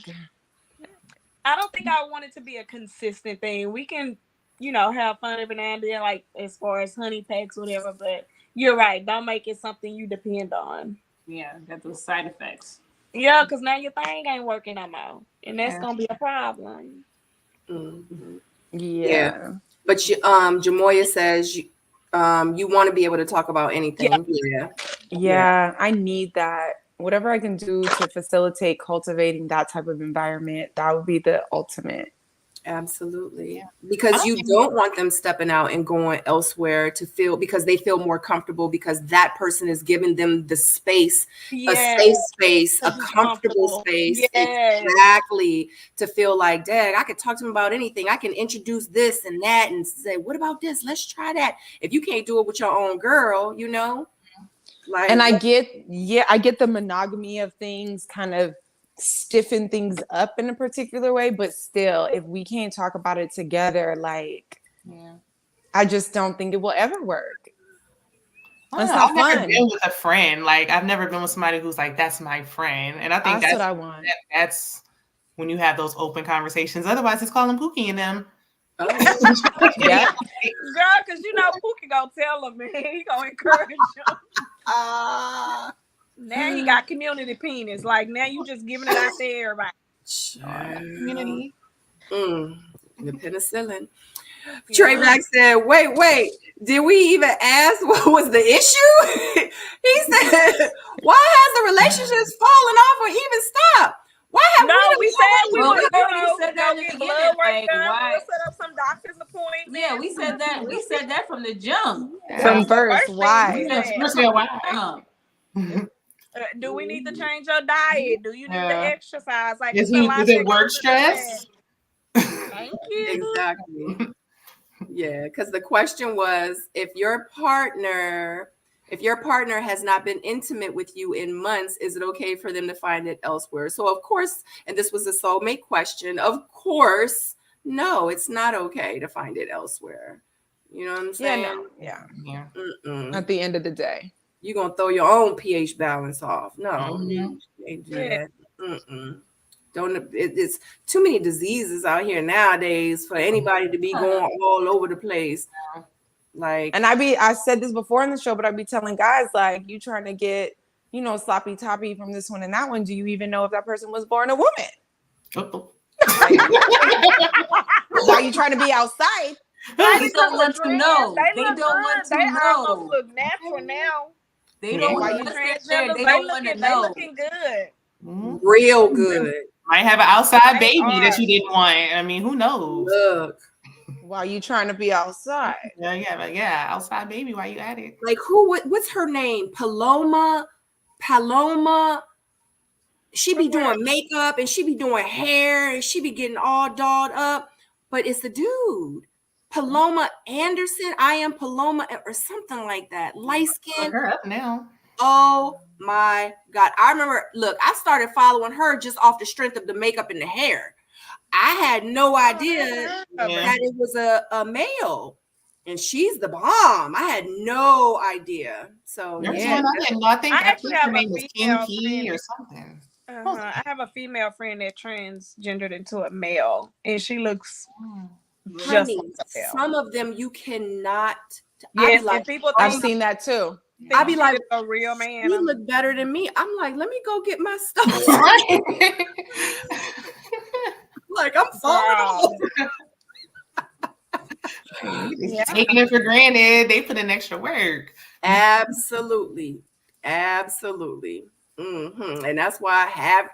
I don't think I want it to be a consistent thing. We can, have fun every now and then, like as far as honey packs, whatever. But you're right. Don't make it something you depend on. Yeah, got those side effects. Yeah, because now your thing ain't working no more, and that's Yeah. gonna be a problem. Mhm. yeah. But Jamoya says you want to be able to talk about anything. Yeah, I need that. Whatever I can do to facilitate cultivating that type of environment, that would be the ultimate. Absolutely. Because you don't want them stepping out and going elsewhere because they feel more comfortable because that person is giving them the space, a safe space, a comfortable space. Exactly. To feel like, Dad, I could talk to him about anything. I can introduce this and that and say, what about this? Let's try that. If you can't do it with your own girl, like, and I get the monogamy of things kind of stiffen things up in a particular way, but still, if we can't talk about it together, like, I just don't think it will ever work. It's not I've fun. never been with a friend. Like I've never been with somebody who's like, that's my friend. And I think that's what I want. That's when you have those open conversations. Otherwise, it's calling Pookie and them. Yeah, girl, because Pookie gonna tell him, man. He gonna encourage him. Now he got community penis. Like now you just giving it out to everybody. Community. The penicillin. Trey Mack said, wait, did we even ask what was the issue? He said, why has the relationships fallen off or even stopped? Why have we said we would said that in the beginning. Like, why? We'll set up some doctor's appointments. Yeah, we said that. We said that from the jump. From first, why? Do we need to change your diet? Do you need to exercise? Like, is it work stress? Thank you. Exactly. Yeah, because the question was, if your partner has not been intimate with you in months, is it okay for them to find it elsewhere? So of course, and this was a soulmate question, of course, no, it's not okay to find it elsewhere. You know what I'm saying? Yeah. Mm-mm. At the end of the day, you're gonna throw your own pH balance off. No, you can't do that. Mm-mm. It's too many diseases out here nowadays for anybody to be going all over the place. Like, and I said this before in the show, but I'd be telling guys, like, you trying to get, sloppy toppy from this one and that one. Do you even know if that person was born a woman? Why you trying to be outside? They don't want to know. They don't want to know. Almost look natural now. They don't want to know. They don't want to know. They looking good. Real good. Might have an outside baby that you didn't want. I mean, who knows? Look. Why you trying to be outside? Yeah, outside baby. Why you at it? Like what's her name? Paloma. She be doing makeup and she be doing hair and she be getting all dolled up, but it's the dude. Paloma Anderson. I am Paloma or something like that. Light skin. Her up now. Oh my God. I remember, look, I started following her just off the strength of the makeup and the hair. I had no idea that it was a male, and she's the bomb. I had no idea. So I think her name was Kim P or something. I have a female friend that transgendered into a male, and she looks just like a male. Some of them you cannot. Yes, and people think, I've seen that too. I'd be like, a real man. You look better than me. I'm like, let me go get my stuff. Like, I'm falling off. Taking it for granted. They put in extra work. Absolutely. And that's why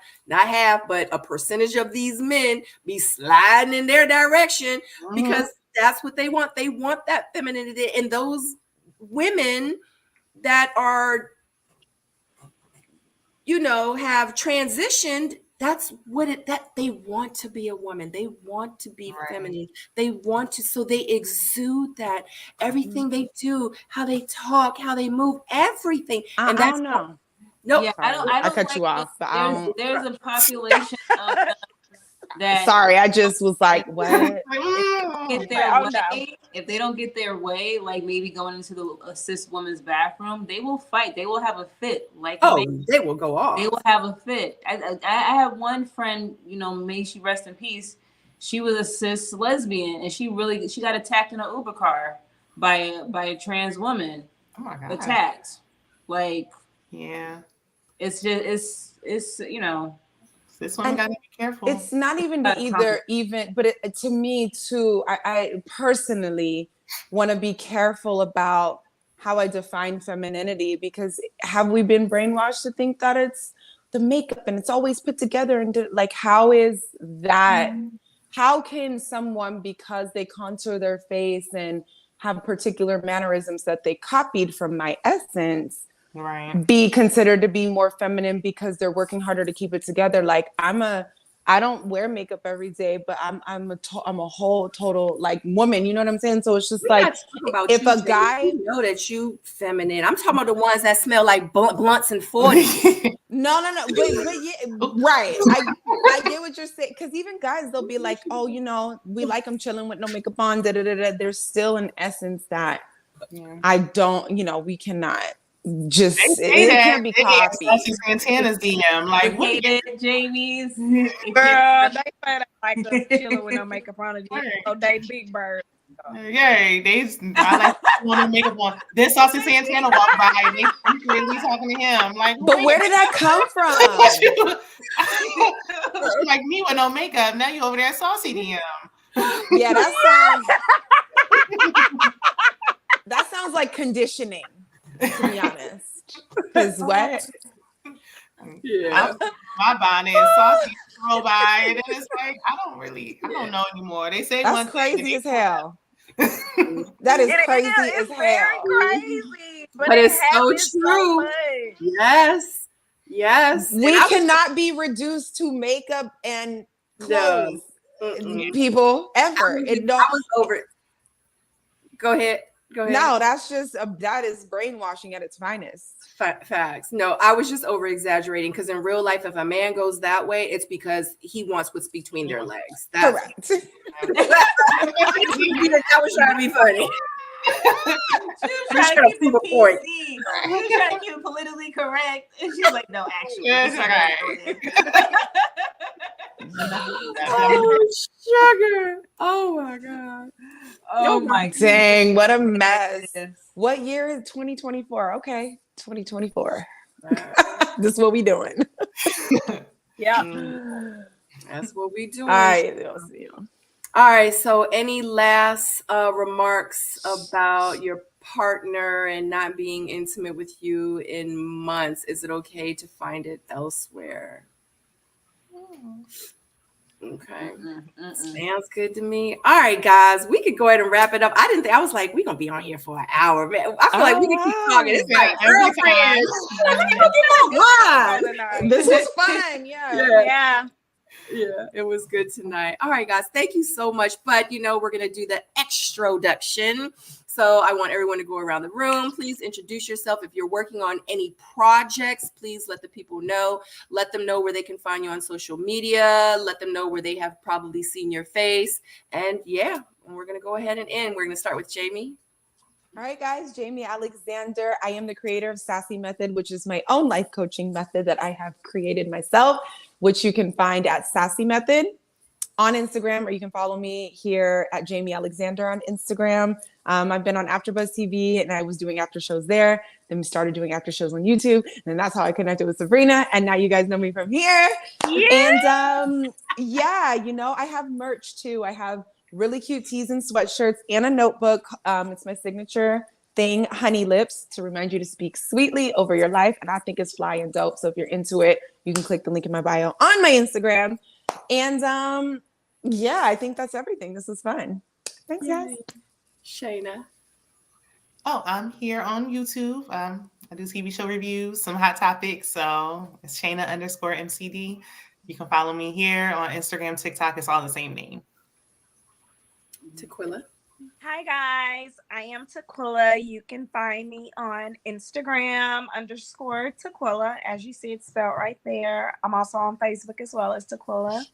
but a percentage of these men be sliding in their direction because that's what they want. They want that femininity. And those women that are, have transitioned, that's that they want to be a woman. They want to be feminine. They want to, so they exude that. Everything they do, how they talk, how they move, everything. And that's I don't know. No, yeah, I don't. I cut you off. But there's a population of that. Sorry, I just was like, what? get their way, if they don't get their way, like maybe going into the assist woman's bathroom, they will fight. They will have a fit. Like they will go off. They will have a fit. I have one friend, you know, may she rest in peace. She was a cis lesbian, and she got attacked in an Uber car by a trans woman. Oh my God. Attacked. Like, yeah. It's just it's you know. This one got to be careful. It's not even but to me too, I personally want to be careful about how I define femininity, because have we been brainwashed to think that it's the makeup and it's always put together, and like, how is that? How can someone, because they contour their face and have particular mannerisms that they copied from my essence, be considered to be more feminine because they're working harder to keep it together? Like, I don't wear makeup every day, but I'm a whole total like woman. You know what I'm saying? So it's just like, if a guy, you know that you feminine. I'm talking about the ones that smell like blunts and 40. No, but yeah, right. I get what you're saying, because even guys, they'll be like, oh, you know, we like them chilling with no makeup on. There's still an essence that I don't. You know, we cannot. Just it can't be copied. Saucy Santana's DM, like, what hated Jamie's girl. They say that like the chilling with no makeup on. So they Big Bird. Yeah, I like want to makeup on. This Saucy Santana walked by. They really talking to him. Like, but where did that come from? Like me with no makeup. Now you over there Saucy DM. Yeah, that sounds like conditioning, to be honest. Because what? Yeah, my bonnet is Saucy throw by, and then it's like I don't know anymore. They say that's crazy as hell. That is crazy as hell. Very crazy, but it's so true. Yes. We cannot be reduced to makeup and clothes, people, ever. I was over it. Go ahead. No, that is brainwashing at its finest. Facts. No, I was just over exaggerating, because in real life, if a man goes that way, it's because he wants what's between their legs. Correct. That was trying to be funny. Trying to keep a point. You're trying to keep it politically correct, and she's like, "No, actually, yes, oh, sugar! Oh my God! Oh my dang! What a mess! What year is 2024? Okay, 2024. This is what we doing. Yeah, that's what we doing. All right. So, any last remarks about your partner and not being intimate with you in months? Is it okay to find it elsewhere? Okay. Sounds good to me. All right, guys, we could go ahead and wrap it up. I was like, we're going to be on here for an hour, man. I feel like we can keep talking. It's like girlfriends. This was fun. Yeah, it was good tonight. All right, guys, thank you so much. But, we're going to do the extroduction. So I want everyone to go around the room. Please introduce yourself. If you're working on any projects, please let the people know. Let them know where they can find you on social media. Let them know where they have probably seen your face. And we're going to go ahead and end. We're going to start with Jamie. All right, guys, Jamie Alexander. I am the creator of Sassy Method, which is my own life coaching method that I have created myself, which you can find at Sassy Method on Instagram, or you can follow me here at Jamie Alexander on Instagram. I've been on AfterBuzz TV, and I was doing after shows there. Then we started doing after shows on YouTube, and that's how I connected with Sabrina. And now you guys know me from here. Yeah. And I have merch too. I have really cute tees and sweatshirts and a notebook. It's my signature thing, Honey Lips, to remind you to speak sweetly over your life. And I think it's fly and dope. So if you're into it, you can click the link in my bio on my Instagram. And I think that's everything. This was fun. Thanks, guys. Shayna. Oh, I'm here on YouTube. I do TV show reviews, some hot topics. So it's Shayna_MCD. You can follow me here on Instagram, TikTok. It's all the same name. Tequila. Hi guys, I am Tequila. You can find me on Instagram _Tequila. As you see, it's spelled right there. I'm also on Facebook as well as Tequila.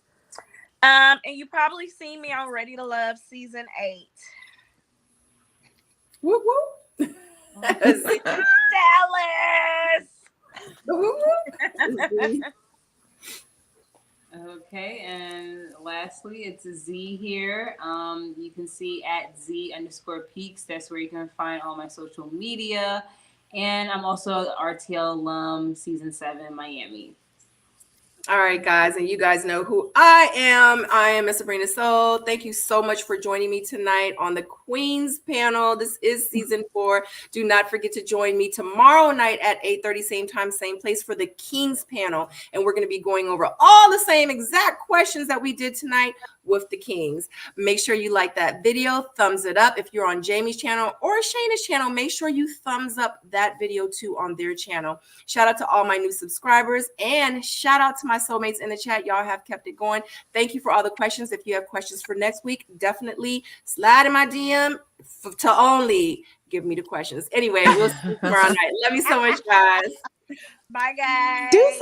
And you probably seen me on Ready to Love season 8. Whoop whoop. Z. Dallas. Whoop whoop. Z. Okay, and lastly, it's a Z here. You can see at Z_peaks. That's where you can find all my social media. And I'm also the RTL alum, season 7, Miami. All right, guys, and you guys know who I am. I am Miss Sabrina Soul. Thank you so much for joining me tonight on the Queens panel. This is season 4. Do not forget to join me tomorrow night at 8:30, same time, same place for the Kings panel. And we're going to be going over all the same exact questions that we did tonight with the Kings. Make sure you like that video, thumbs it up. If you're on Jamie's channel or Shayna's channel, make sure you thumbs up that video too on their channel. Shout out to all my new subscribers and shout out to my soulmates in the chat. Y'all have kept it going. Thank you for all the questions. If you have questions for next week, definitely slide in my DM to only give me the questions. Anyway, we'll see you tomorrow night. Love you so much, guys. Bye, guys. Deuces.